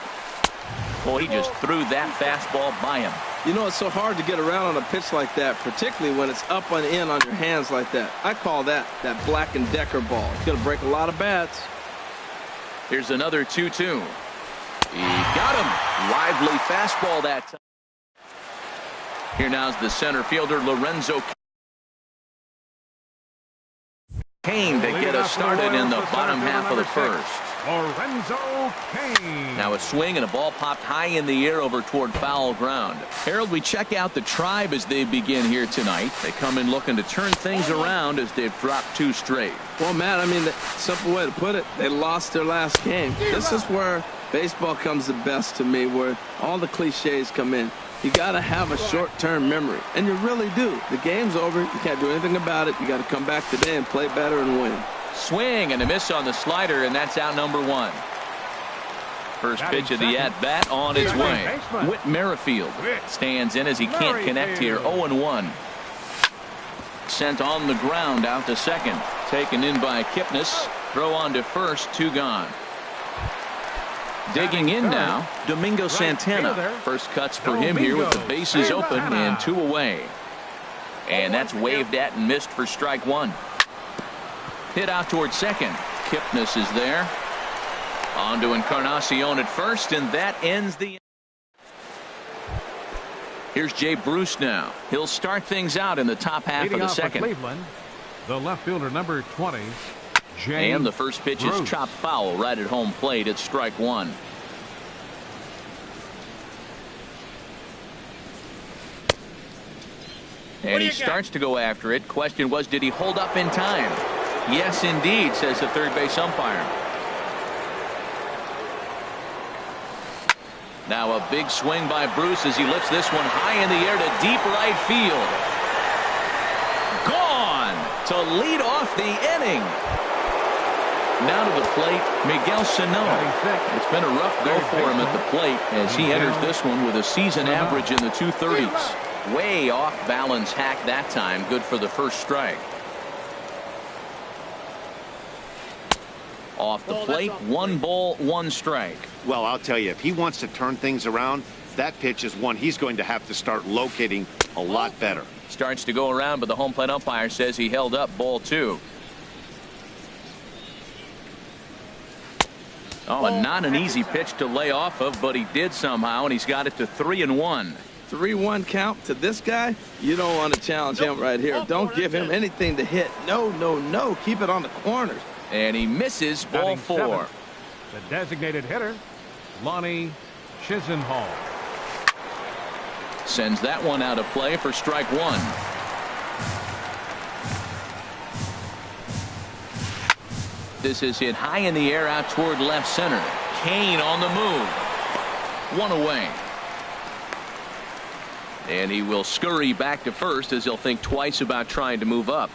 Well, he just threw that fastball by him. You know, it's so hard to get around on a pitch like that, particularly when it's up and in on your hands like that. I call that Black & Decker ball. It's going to break a lot of bats. Here's another 2-2. He got him. Lively fastball that time. Here now's the center fielder, Lorenzo Cain, to get us started in the bottom half of the first. Lorenzo Cain. Now a swing and a ball popped high in the air over toward foul ground. Harold, we check out the Tribe as they begin here tonight. They come in looking to turn things around as they've dropped 2 straight. Well, Matt, I mean, the simple way to put it, they lost their last game. This is where baseball comes the best to me, where all the cliches come in. You got to have a short-term memory, and you really do. The game's over. You can't do anything about it. You got to come back today and play better and win. Swing and a miss on the slider, and that's out number 1. First pitch of the at-bat on its way. Whit Merrifield stands in as he can't connect here. 0-1. Sent on the ground out to second. Taken in by Kipnis. Throw on to first. 2 gone. Digging in now, Domingo Santana. First cuts for him here with the bases open and 2 away. And that's waved at and missed for strike 1. Hit out towards second. Kipnis is there. On to Encarnacion at first, and that ends the. Here's Jay Bruce now. He'll start things out in the top half of the second. Cleveland, the left fielder, number 20. Jay and the first pitch Bruce. is chopped foul right at home plate. It's strike 1. And he starts to go after it. Question was, did he hold up in time? Yes, indeed, says the third base umpire. Now a big swing by Bruce as he lifts this one high in the air to deep right field. Gone to lead off the inning. Now to the plate, Miguel Sano. It's been a rough go for him at the plate as he enters this one with a season average in the 230s. Way off balance hack that time. Good for the first strike. Off the plate, 1 ball, 1 strike. Well, I'll tell you, if he wants to turn things around, that pitch is one he's going to have to start locating a lot better. Starts to go around, but the home plate umpire says he held up ball 2. Oh, not an easy pitch to lay off of, but he did somehow, and he's got it to 3-1. 3-1 count to this guy. You don't want to challenge him right here. Don't give him anything to hit. No, no, no. Keep it on the corners. And he misses ball 4. The designated hitter, Lonnie Chisenhall. Sends that one out of play for strike 1. This is hit high in the air out toward left center. Cain on the move. 1 away. And he will scurry back to first as he'll think twice about trying to move up.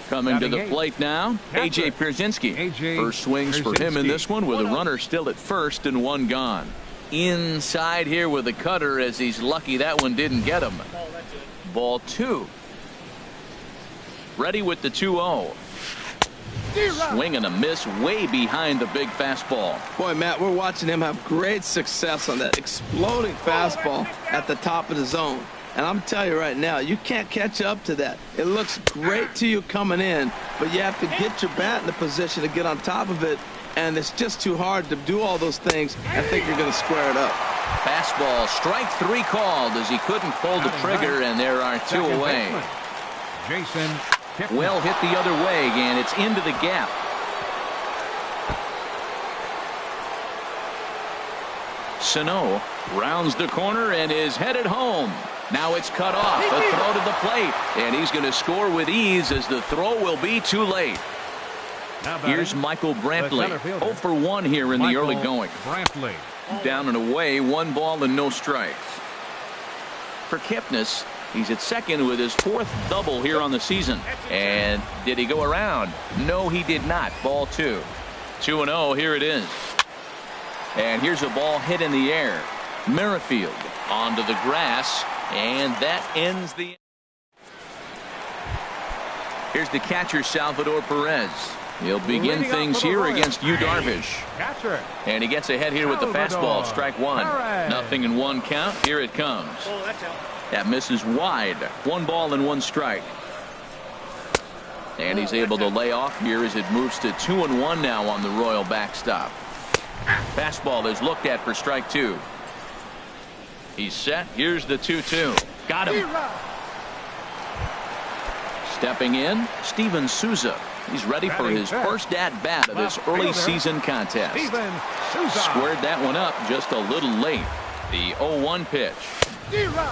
Coming to the plate now, A.J. Pierzynski. First swings for him in this one with a runner still at first and 1 gone. Inside here with a cutter as he's lucky that one didn't get him. Ball 2. Ready with the 2-0. Swing and a miss way behind the big fastball. Boy, Matt, we're watching him have great success on that exploding fastball at the top of the zone. And I'm telling you right now, you can't catch up to that. It looks great to you coming in, but you have to get your bat in the position to get on top of it. And it's just too hard to do all those things. I think you're going to square it up. Fastball, strike 3 called as he couldn't pull the trigger, and there are 2 away. Jason Kipnis. Well hit the other way, and it's into the gap. Sano rounds the corner and is headed home. Now it's cut off. A throw to the plate, and he's going to score with ease as the throw will be too late. Here's Michael Brantley. 0 for 1 here in the early going. Brantley. Down and away, 1 ball and no strikes. For Kipnis, he's at second with his 4th double here on the season. And did he go around? No, he did not. Ball 2. 2-0. Here it is. And here's a ball hit in the air. Merrifield onto the grass, and that ends the. Here's the catcher, Salvador Perez. He'll begin things here against Yu Darvish. And he gets ahead here with the fastball. Strike 1. Nothing in 1 count. Here it comes. That misses wide. 1 ball and 1 strike. And he's able to lay off here as it moves to 2-1 now on the Royal backstop. Fastball is looked at for strike 2. He's set. Here's the 2-2. Got him. Stepping in, Steven Souza. He's ready for his first at-bat of this early season contest. Squared that one up just a little late. The 0-1 pitch.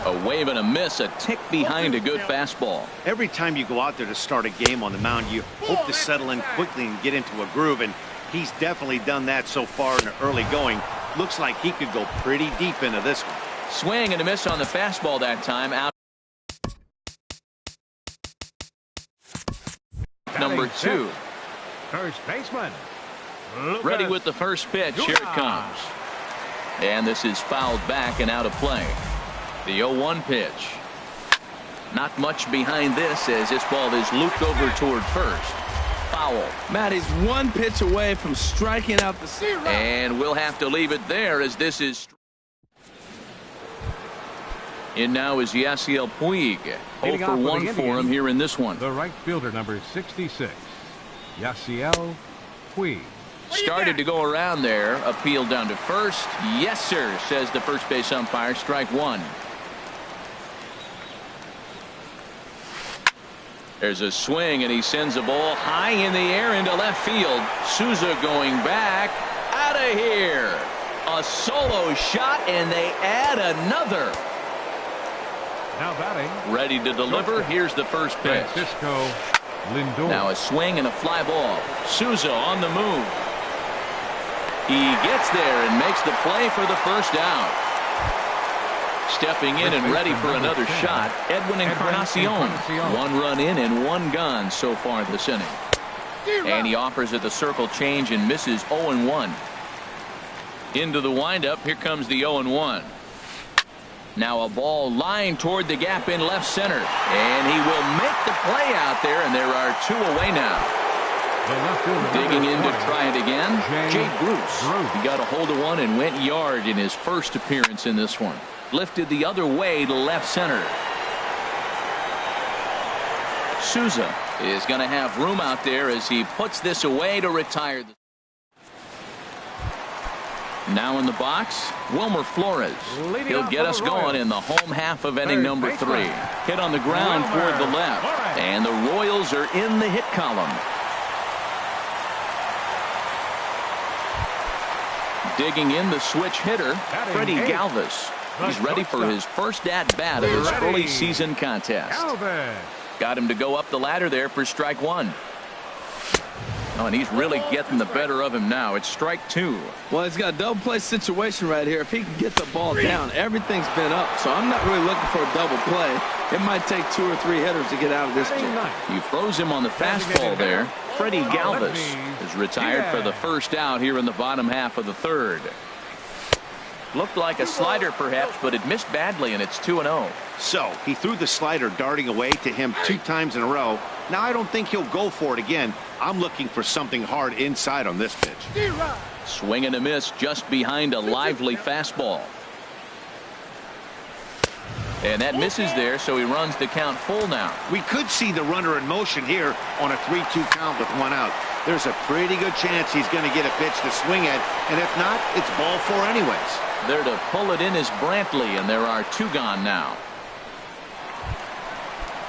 A wave and a miss, a tick behind a good fastball. Every time you go out there to start a game on the mound, you hope to settle in quickly and get into a groove, and he's definitely done that so far in the early going. Looks like he could go pretty deep into this one. Swing and a miss on the fastball that time. Out. Number 2. First baseman. Ready with the first pitch. Here it comes. And this is fouled back and out of play. The 0-1 pitch. Not much behind this as this ball is looped over toward first. Foul. Matt, he's 1 pitch away from striking out the zero. And we'll have to leave it there as this is. In now is Yasiel Puig. 0 for 1 for him here in this one. The right fielder, number 66, Yasiel Puig. Started to go around there. Appeal down to first. Yes, sir, says the first base umpire. Strike 1. There's a swing, and he sends a ball high in the air into left field. Souza going back. Out of here. A solo shot, and they add another. Now batting. Ready to deliver. Here's the first pitch. Francisco Lindor. Now a swing and a fly ball. Souza on the move. He gets there and makes the play for the first out. Stepping in and ready for another shot, Edwin Encarnacion. 1 run in and 1 gone so far this inning. And he offers it the circle change and misses 0-1. Into the windup. Here comes the 0-1. Now a ball lined toward the gap in left center. And he will make the play out there, and there are 2 away now. Digging in to try it again, Jay Bruce. He got a hold of one and went yard in his first appearance in this one. Lifted the other way to left center. Souza is going to have room out there as he puts this away to retire. Now in the box, Wilmer Flores. He'll get us going in the home half of inning number 3. Hit on the ground toward the left. And the Royals are in the hit column. Digging in the switch hitter, Freddie Galvis. He's ready for his first at-bat of his early season contest. Got him to go up the ladder there for strike 1. Oh, and he's really getting the better of him now. It's strike 2. Well, he's got a double play situation right here. If he can get the ball down, everything's been up. So I'm not really looking for a double play. It might take 2 or 3 hitters to get out of this jam. He froze him on the fastball there. Freddie Galvis is retired for the first out here in the bottom half of the 3rd. Looked like a slider perhaps, but it missed badly, and it's 2-0. So he threw the slider darting away to him 2 times in a row. Now I don't think he'll go for it again. I'm looking for something hard inside on this pitch. Swing and a miss just behind a lively fastball. And that misses there, so he runs the count full now. We could see the runner in motion here on a 3-2 count with 1 out. There's a pretty good chance he's going to get a pitch to swing at, and if not, it's ball 4 anyways. There to pull it in is Brantley, and there are 2 gone now.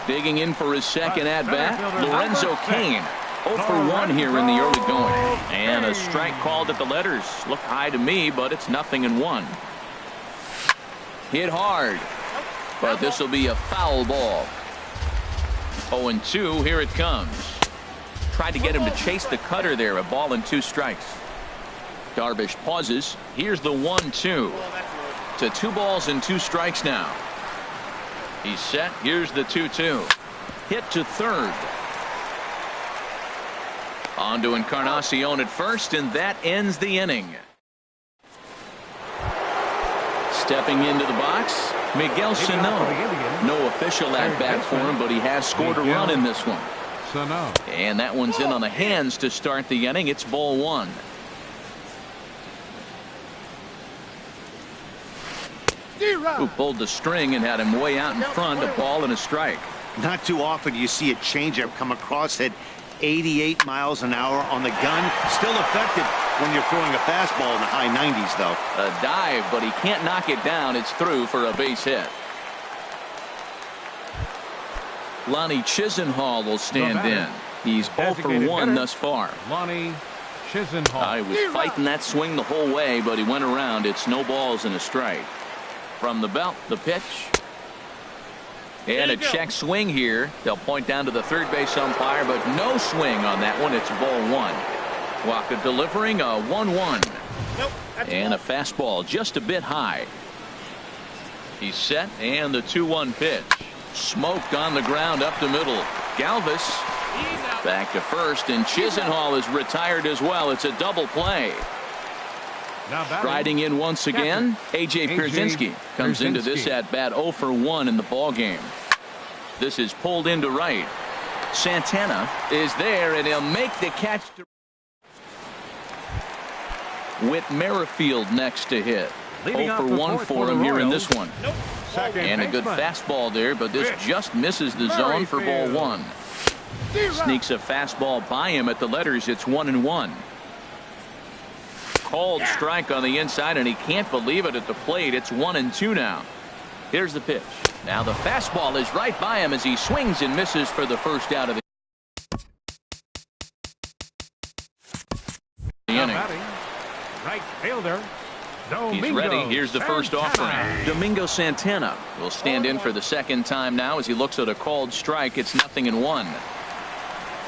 Digging in for his second at-bat, Lorenzo Cain. 0 for 1 here in the early going. And a strike called at the letters. Looked high to me, but it's 0-1. Hit hard. But this will be a foul ball. 0-2, here it comes. Tried to get him to chase the cutter there. A ball and 2 strikes. Darvish pauses. Here's the 1-2. To 2 balls and 2 strikes now. He's set. Here's the 2-2. Hit to third. On to Encarnacion at first, and that ends the inning. Stepping into the box, Miguel Sano. No official at-bat for him, but he has scored a run in this one. And that one's in on the hands to start the inning. It's ball 1. Who pulled the string and had him way out in front, a ball and a strike. Not too often you see a changeup come across at 88 miles an hour on the gun. Still effective when you're throwing a fastball in the high 90s, though. A dive, but he can't knock it down. It's through for a base hit. Lonnie Chisenhall will stand in. He's 0 for 1 thus far. Lonnie Chisenhall. He was fighting that swing the whole way, but he went around. It's no balls and a strike. From the belt, the pitch. And a check swing here. They'll point down to the third base umpire, but no swing on that one. It's ball 1. Waka delivering a 1-1. And a fastball just a bit high. He's set, and the 2-1 pitch. Smoked on the ground up the middle. Galvis back to first, and Chisenhall is retired as well. It's a double play. Riding in once again, A.J. Pierzynski comes into this at-bat 0 for 1 in the ball game. This is pulled into right. Santana is there, and he'll make the catch. Whit Merrifield next to hit. 0 for 1 for him here in this one. And a good fastball there, but this just misses the zone for ball 1. Sneaks a fastball by him at the letters. It's 1-1. Called strike on the inside, and he can't believe it at the plate. It's 1-2 now. Here's the pitch. Now the fastball is right by him as he swings and misses for the first out of the inning. Right fielder. He's ready. Here's the first offering. Domingo Santana will stand in for the second time now as he looks at a called strike. It's 0-1.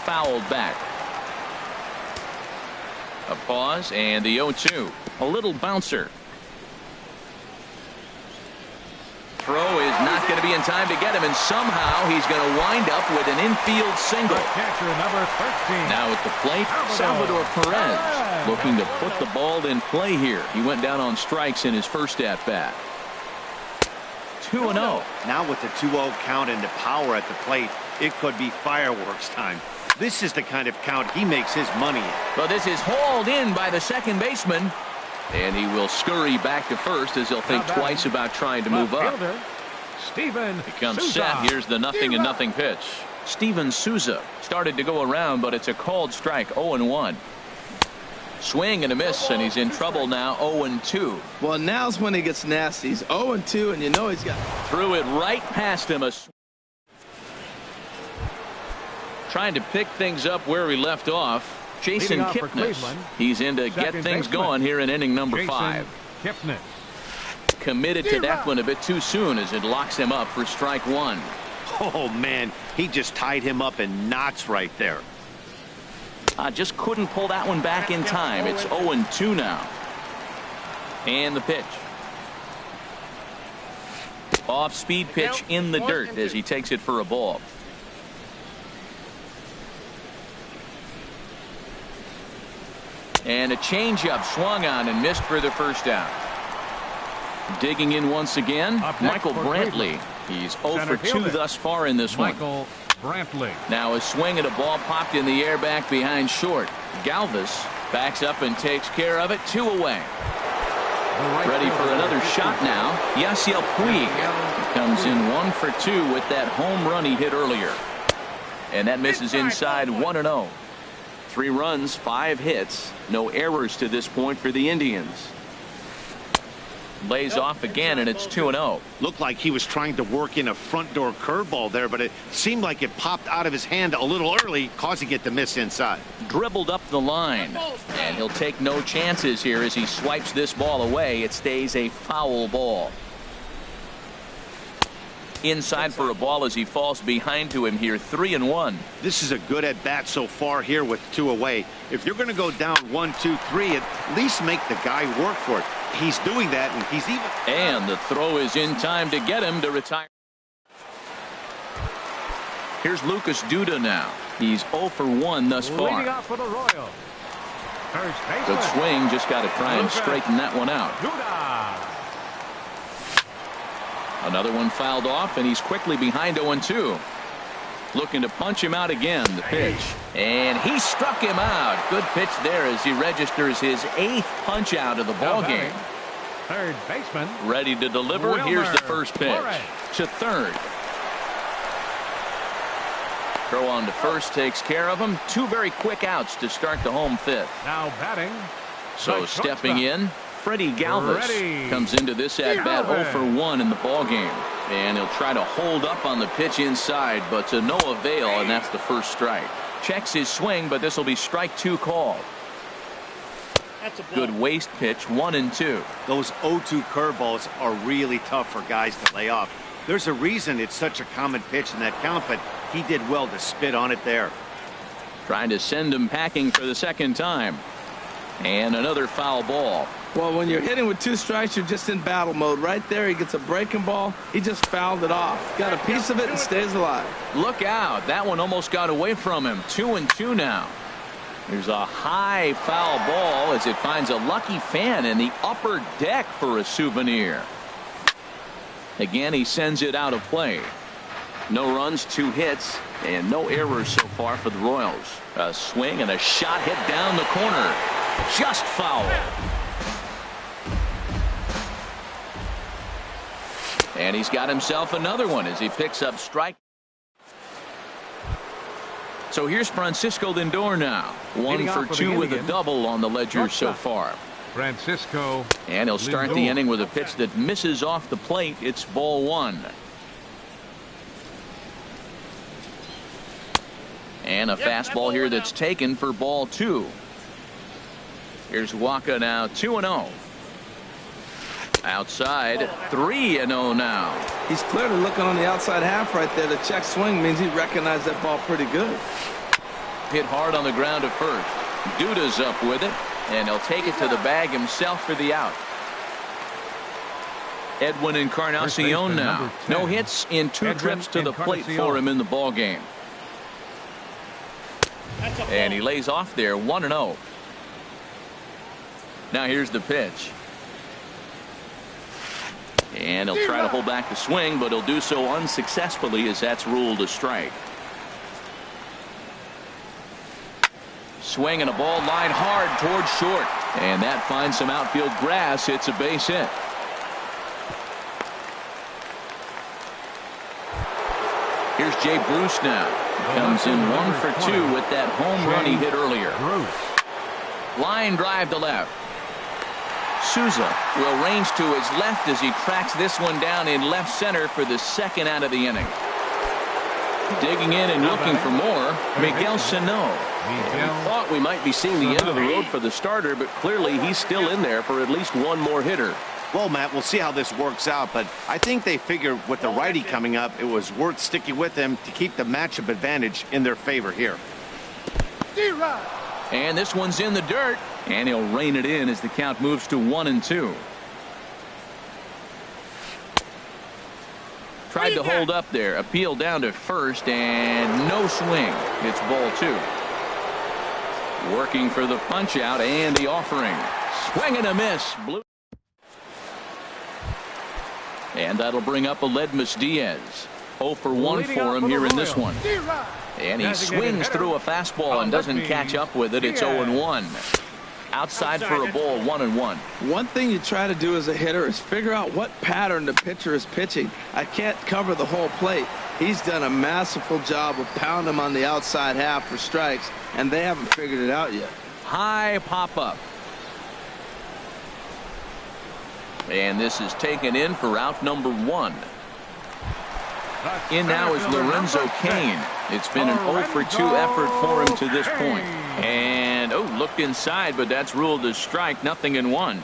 Fouled back. A pause and the 0-2. A little bouncer. Throw is not going to be in time to get him, and somehow he's going to wind up with an infield single. Catcher number 13. Now at the plate, Salvador Perez looking to put the ball in play here. He went down on strikes in his first at bat. 2-0. Now with the 2-0 count and the power at the plate, it could be fireworks time. This is the kind of count he makes his money in. But this is hauled in by the second baseman. And he will scurry back to first as he'll think twice about trying to move up. Steven He comes Souza. set. Here's the 0-0 pitch. Steven Souza started to go around, but it's a called strike. 0-1. Swing and a miss, and he's in trouble now. 0-2. Well, now's when he gets nasty. He's 0-2, and you know he's got. Threw it right past him. Trying to pick things up where he left off. Jason Kipnis. He's in to get things going here in inning number 5. Kipnis. Committed to that one a bit too soon as it locks him up for strike 1. Oh, man, he just tied him up in knots right there. Just couldn't pull that one back in time. It's 0-2 now. And the pitch. Off-speed pitch in the dirt as he takes it for a ball. And a changeup swung on and missed for the first out. Digging in once again, Michael Brantley. He's 0 for 2 thus far in this one. Michael Brantley. Now a swing and a ball popped in the air back behind short. Galvis backs up and takes care of it. 2 away. Ready for another shot now. Yasiel Puig comes in 1 for 2 with that home run he hit earlier. And that misses inside. 1-0. 3 runs, 5 hits. No errors to this point for the Indians. Lays off again, and it's 2-0. Looked like he was trying to work in a front door curveball there, but it seemed like it popped out of his hand a little early, causing it to miss inside. Dribbled up the line, and he'll take no chances here as he swipes this ball away. It stays a foul ball. Inside for a ball as he falls behind to him here. 3-1. This is a good at bat so far here with 2 away. If you're going to go down 1, 2, 3, at least make the guy work for it. He's doing that, and he's even. And the throw is in time to get him to retire. Here's Lucas Duda now. He's 0 for 1 thus far. Leading off for the Royals. First baseman. Good swing. Just got to try and straighten that one out. Duda. Another one fouled off, and he's quickly behind 0-2. Looking to punch him out again. The pitch. And he struck him out. Good pitch there as he registers his 8th punch out of the ball game. Third baseman. Ready to deliver. Wilmer Here's the first pitch. Flores. To third. Throw on to first takes care of him. 2 very quick outs to start the home 5th. Now batting. So stepping in, Freddie Galvis comes into this at bat 0 for 1 in the ball game. And he'll try to hold up on the pitch inside, but to no avail, and that's the first strike. Checks his swing, but this will be strike 2 called. Good waist pitch. 1-2. Those 0-2 curveballs are really tough for guys to lay off. There's a reason it's such a common pitch in that count, but he did well to spit on it there. Trying to send him packing for the second time. And another foul ball. Well, when you're hitting with 2 strikes, you're just in battle mode. Right there, he gets a breaking ball. He just fouled it off. Got a piece of it and stays alive. Look out. That one almost got away from him. 2-2 now. There's a high foul ball as it finds a lucky fan in the upper deck for a souvenir. Again, he sends it out of play. No runs, 2 hits, and no errors so far for the Royals. A swing and a shot hit down the corner. Just foul. And he's got himself another one as he picks up strike. So here's Francisco Lindor now. 1 for 2 with a double on the ledger so far. Francisco. And he'll start the inning with a pitch that misses off the plate. It's ball 1. And a fastball here that's taken for ball 2. Here's Waka now. 2-0. Outside. 3-0 now. He's clearly looking on the outside half right there. The check swing means he recognized that ball pretty good. Hit hard on the ground at first. Duda's up with it, and he'll take it to the bag himself for the out. Edwin Encarnacion now. No hits in 2 trips to the plate for him in the ball game. And he lays off there. 1-0. Now here's the pitch. And he'll try to hold back the swing, but he'll do so unsuccessfully as that's ruled a strike. Swing and a ball line hard towards short. And that finds some outfield grass. It's a base hit. Here's Jay Bruce now. Comes in 1 for 2 with that home run he hit earlier. Line drive to left. Souza will range to his left as he tracks this one down in left center for the second out of the inning. Digging in and looking for more, Miguel Sano. We thought we might be seeing the end of the road for the starter, but clearly he's still in there for at least one more hitter. Well, Matt, we'll see how this works out, but I think they figure with the righty coming up, it was worth sticking with him to keep the matchup advantage in their favor here. And this one's in the dirt, and he'll rein it in as the count moves to 1-2. Tried to hold up there, appeal down to first, and no swing. It's ball 2. Working for the punch out and the offering. Swing and a miss. Blue. And that'll bring up Aledmys Diaz. 0 for 1 for him here in this one. And he swings through a fastball and doesn't catch up with it. It's 0-1. Outside for a ball, 1-1. One thing you try to do as a hitter is figure out what pattern the pitcher is pitching. I can't cover the whole plate. He's done a masterful job of pounding him on the outside half for strikes, and they haven't figured it out yet. High pop up. And this is taken in for out number 1. In now is Lorenzo Cain. It's been an 0 for 2 effort for him to this point. And, looked inside, but that's ruled as strike, 0-1.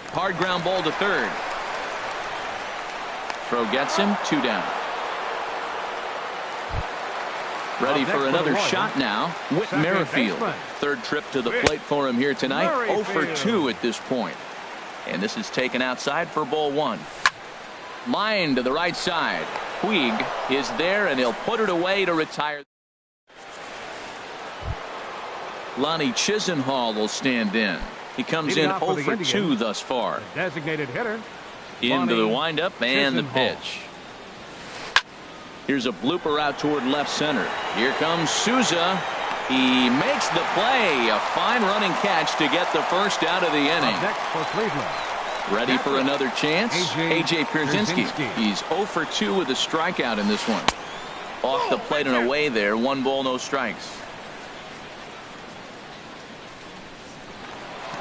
Hard ground ball to third. Throw gets him, 2 down. Ready for another shot now. Whit Merrifield. Third trip to the plate for him here tonight. 0 for 2 at this point. And this is taken outside for ball 1. Line to the right side. Puig is there, and he'll put it away to retire. Lonnie Chisenhall will stand in. He comes in 0 for 2 thus far. Designated hitter. Into the windup and the pitch. Here's a blooper out toward left center. Here comes Souza. He makes the play. A fine running catch to get the first out of the inning. Next for Cleveland. Ready for another chance. A.J. Pierzynski. He's 0 for 2 with a strikeout in this one. Off the plate and away there. 1 ball, no strikes.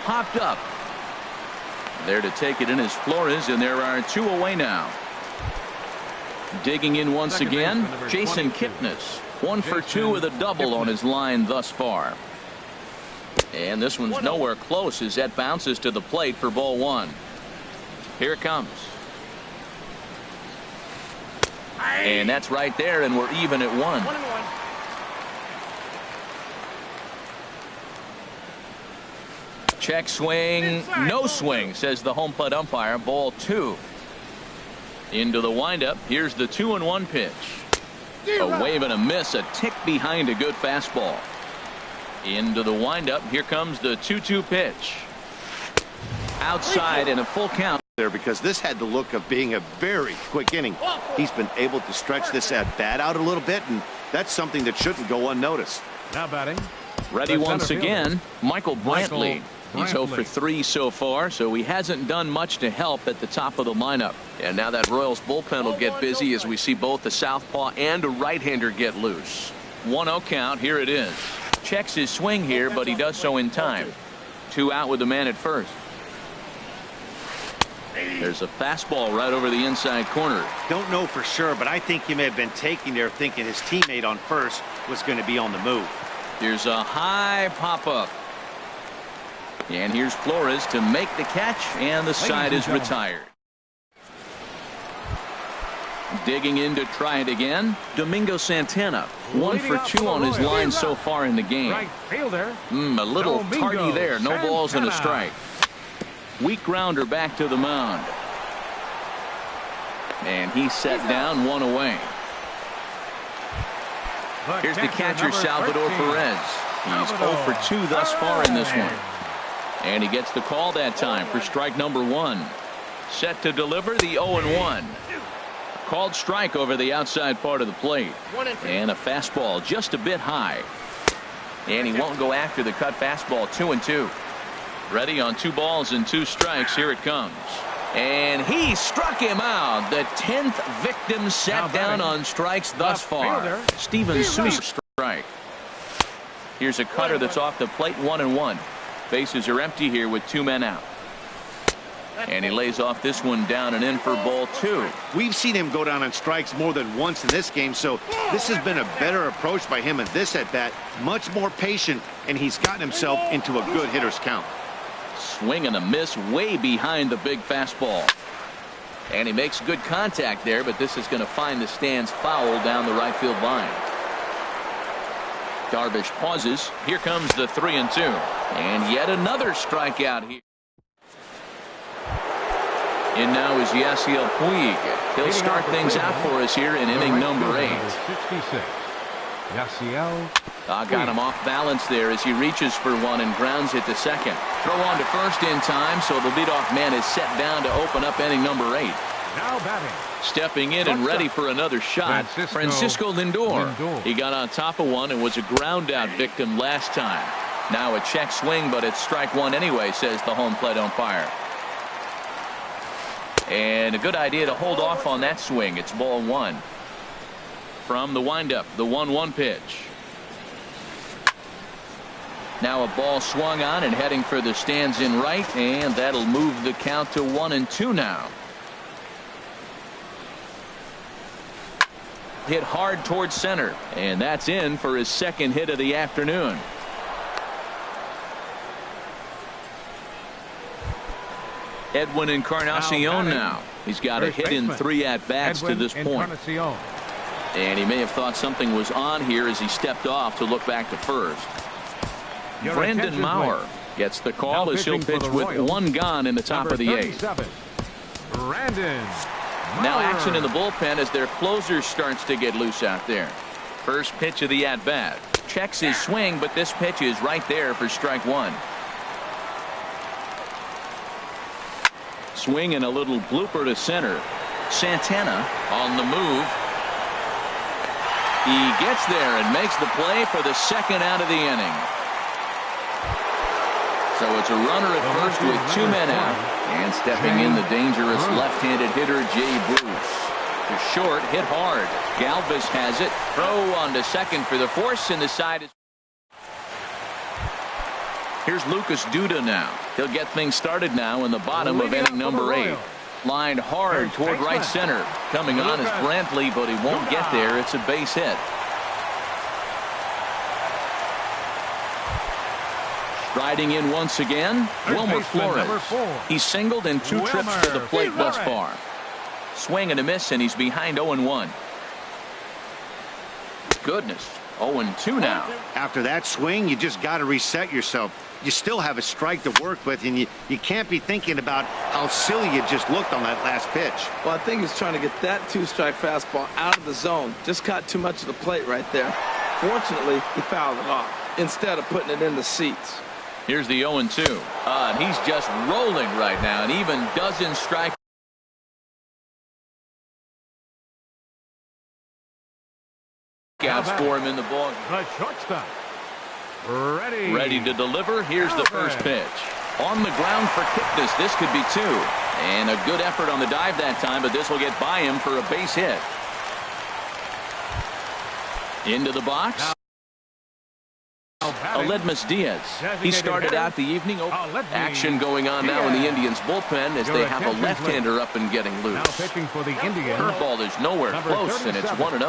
Popped up. There to take it in is Flores, and there are 2 away now. Digging in once again, Jason Kipnis. 1 for 2 with a double on his line thus far. And this one's nowhere close as that bounces to the plate for ball 1. Here it comes. And that's right there, and we're even at 1. Check swing, no swing, says the home plate umpire. Ball 2. Into the windup. Here's the 2-1 pitch. A wave and a miss, a tick behind a good fastball. Into the windup. Here comes the 2-2 pitch. Outside and a full count. There, because this had the look of being a very quick inning. He's been able to stretch this at bat out a little bit, and that's something that shouldn't go unnoticed. Now batting. Ready once again, Michael Brantley. He's 0 for 3 so far, so he hasn't done much to help at the top of the lineup. And now that Royals bullpen will get busy as we see both the southpaw and a right-hander get loose. 1-0 count. Here it is. Checks his swing here, but he does so in time. 2 out with the man at first. There's a fastball right over the inside corner. Don't know for sure, but I think he may have been taking there thinking his teammate on first was going to be on the move. Here's a high pop-up. And here's Flores to make the catch, and the side is retired. Digging in to try it again, Domingo Santana. 1 for 2 on his line so far in the game. A little tardy there. No balls and a strike. Weak grounder back to the mound. And he's set down, 1 away. Here's the catcher, Salvador Perez. He's 0 for 2 thus far in this one. And he gets the call that time for strike number 1. Set to deliver the 0-1. Called strike over the outside part of the plate. And a fastball just a bit high. And he won't go after the cut fastball. 2-2. Ready on 2 balls and 2 strikes. Here it comes. And he struck him out. The 10th victim set down on strikes thus far. Steven Souza strike. Here's a cutter that's off the plate, 1-1. Bases are empty here with 2 men out. And he lays off this one down and in for ball 2. We've seen him go down on strikes more than once in this game, so this has been a better approach by him at this at-bat. Much more patient, and he's gotten himself into a good hitter's count. Swing and a miss way behind the big fastball. And he makes good contact there, but this is going to find the stands foul down the right field line. Darvish pauses. Here comes the 3-2. And yet another strikeout here. And now is Yasiel Puig. He'll start things out for us here in inning number 8. 66. Yasiel. Got him off balance there as he reaches for one and grounds it to second. Throw on to first in time, so the leadoff man is set down to open up inning number 8. Now batting. Stepping in and ready for another shot, Francisco Lindor. He got on top of one and was a ground out victim last time. Now a check swing, but it's strike one anyway, says the home plate umpire. And a good idea to hold off on that swing. It's ball 1. From the windup, the 1-1 pitch. Now a ball swung on and heading for the stands in right, and that'll move the count to 1-2 now. Hit hard towards center, and that's in for his second hit of the afternoon. Edwin Encarnacion now. He's got a hit in 3 at-bats to this point. And he may have thought something was on here as he stepped off to look back to first. Brandon Maurer gets the call as he'll pitch with 1 gone in the top of the 8th. Brandon Now action in the bullpen as their closer starts to get loose out there. First pitch of the at-bat. Checks his swing, but this pitch is right there for strike 1. Swing and a little blooper to center. Santana on the move. He gets there and makes the play for the second out of the inning. So it's a runner at first with 2 men out. And stepping in the dangerous left-handed hitter Jay Bruce. To short, hit hard. Galvis has it. Throw on to second for the force, and the side is. Here's Lucas Duda now. He'll get things started now in the bottom of inning number 8. Lined hard toward right center. Coming on is Brantley, but he won't get there. It's a base hit. Striding in once again, Wilmer Flores. He's singled in 2 trips to the plate thus far. Swing and a miss, and he's behind 0-1. Goodness, 0-2 now. After that swing, you just got to reset yourself. You still have a strike to work with, and you can't be thinking about how silly you just looked on that last pitch. Well, I think he's trying to get that 2-strike fastball out of the zone. Just caught too much of the plate right there. Fortunately, he fouled it off instead of putting it in the seats. Here's the 0-2. And he's just rolling right now, and even doesn't strike. Outs for him in the ball. The shortstop. Ready to deliver. Here's the first pitch. On the ground for Kipnis. This could be 2. And a good effort on the dive that time, but this will get by him for a base hit. Into the box. Aledmus Diaz. He started out the evening. Action going on now in the Indians bullpen as they have a left-hander up and getting loose. Curveball is nowhere close, and it's 1-0.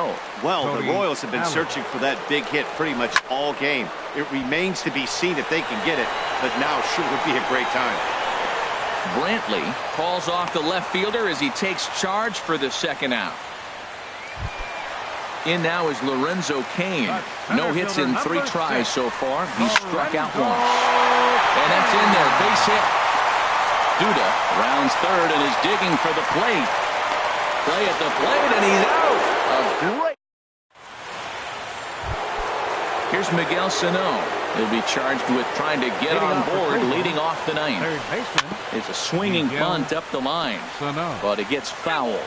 Well, the Royals have been searching for that big hit pretty much all game. It remains to be seen if they can get it, but now sure would be a great time. Brantley calls off the left fielder as he takes charge for the second out. In now is Lorenzo Cain. No hits in 3 tries so far. He struck out once. And that's in there. Base hit. Duda rounds third and is digging for the plate. Play at the plate, and he's out. A great. Here's Miguel Sano. He'll be charged with trying to get on board leading off the 9th. It's a swinging bunt up the line, but it gets foul.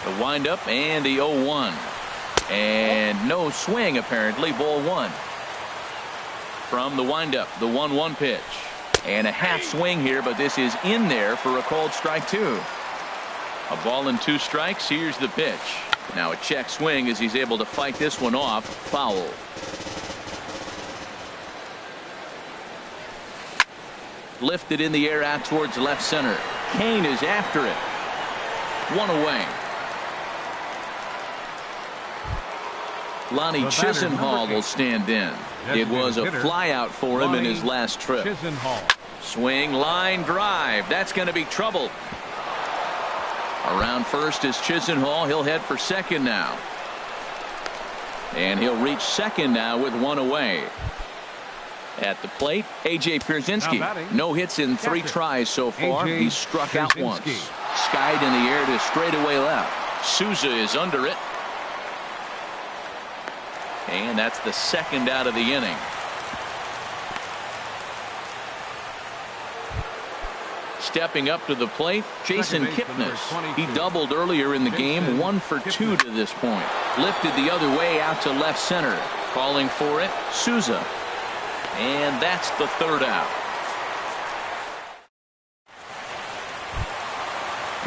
The windup and the 0-1. And no swing apparently. Ball 1. From the windup, the 1-1 pitch. And a half swing here, but this is in there for a called strike 2. A ball and 2 strikes. Here's the pitch. Now a check swing as he's able to fight this one off. Foul. Lifted in the air out towards left center. Kane is after it. One away. Lonnie Chisenhall will stand in. It was a flyout for him in his last trip. Swing, line, drive. That's going to be trouble. Around first is Chisenhall. He'll head for second now. And he'll reach second now with one away. At the plate, A.J. Pierzynski. No hits in 3 tries so far. He's struck out once. Skied in the air to straightaway left. Souza is under it. And that's the second out of the inning. Stepping up to the plate, Jason Kipnis. He doubled earlier in the game, 1 for 2 to this point. Lifted the other way out to left center. Calling for it, Souza. And that's the third out.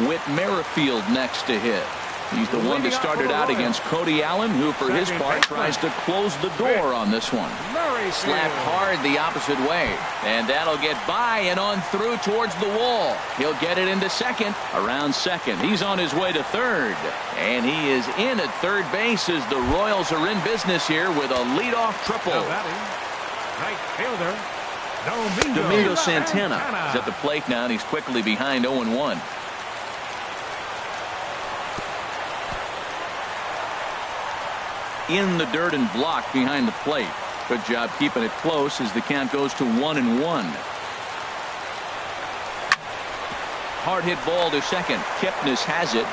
Whit Merrifield next to hit. He's the one that started out against Cody Allen, who for his part tries to close the door on this one. Slapped hard the opposite way, and that'll get by and on through towards the wall. He'll get it into second. Around second, he's on his way to third, and he is in at third base as the Royals are in business here with a leadoff triple. Right fielder Domingo Santana is at the plate now, and he's quickly behind 0-1. In the dirt and blocked behind the plate. Good job keeping it close as the count goes to 1-1. Hard hit ball to second. Kipnis has it.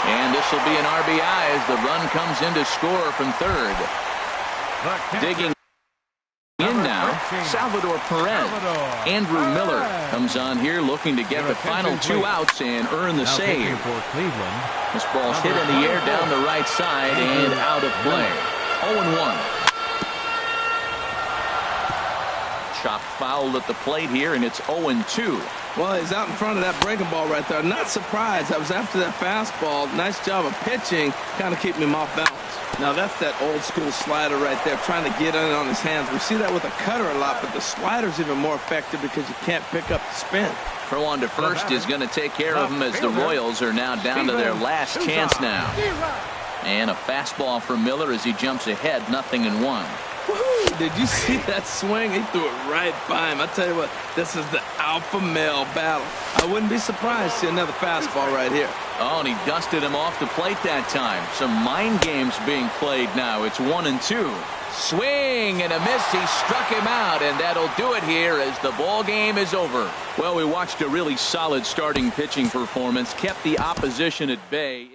And this will be an RBI as the run comes in to score from third. Digging in now, Salvador Perez. Andrew Miller comes on here looking to get the final 2 outs and earn the save. This ball's hit in the air down the right side and out of play. 0-1. Chopped foul at the plate here, and it's 0-2. Well, he's out in front of that breaking ball right there. Not surprised. I was after that fastball. Nice job of pitching. Kind of keeping him off balance. Now, that's that old school slider right there, trying to get in on his hands. We see that with a cutter a lot, but the slider's even more effective because you can't pick up the spin. Throw on to first is going to take care of him as the Royals are now down to their last chance now. And a fastball for Miller as he jumps ahead, 0-1. Woo-hoo. Did you see that swing? He threw it right by him. I tell you what, this is the alpha male battle. I wouldn't be surprised to see another fastball right here. Oh, and he dusted him off the plate that time. Some mind games being played now. It's 1-2. Swing and a miss. He struck him out, and that'll do it here as the ball game is over. Well, we watched a really solid starting pitching performance, kept the opposition at bay.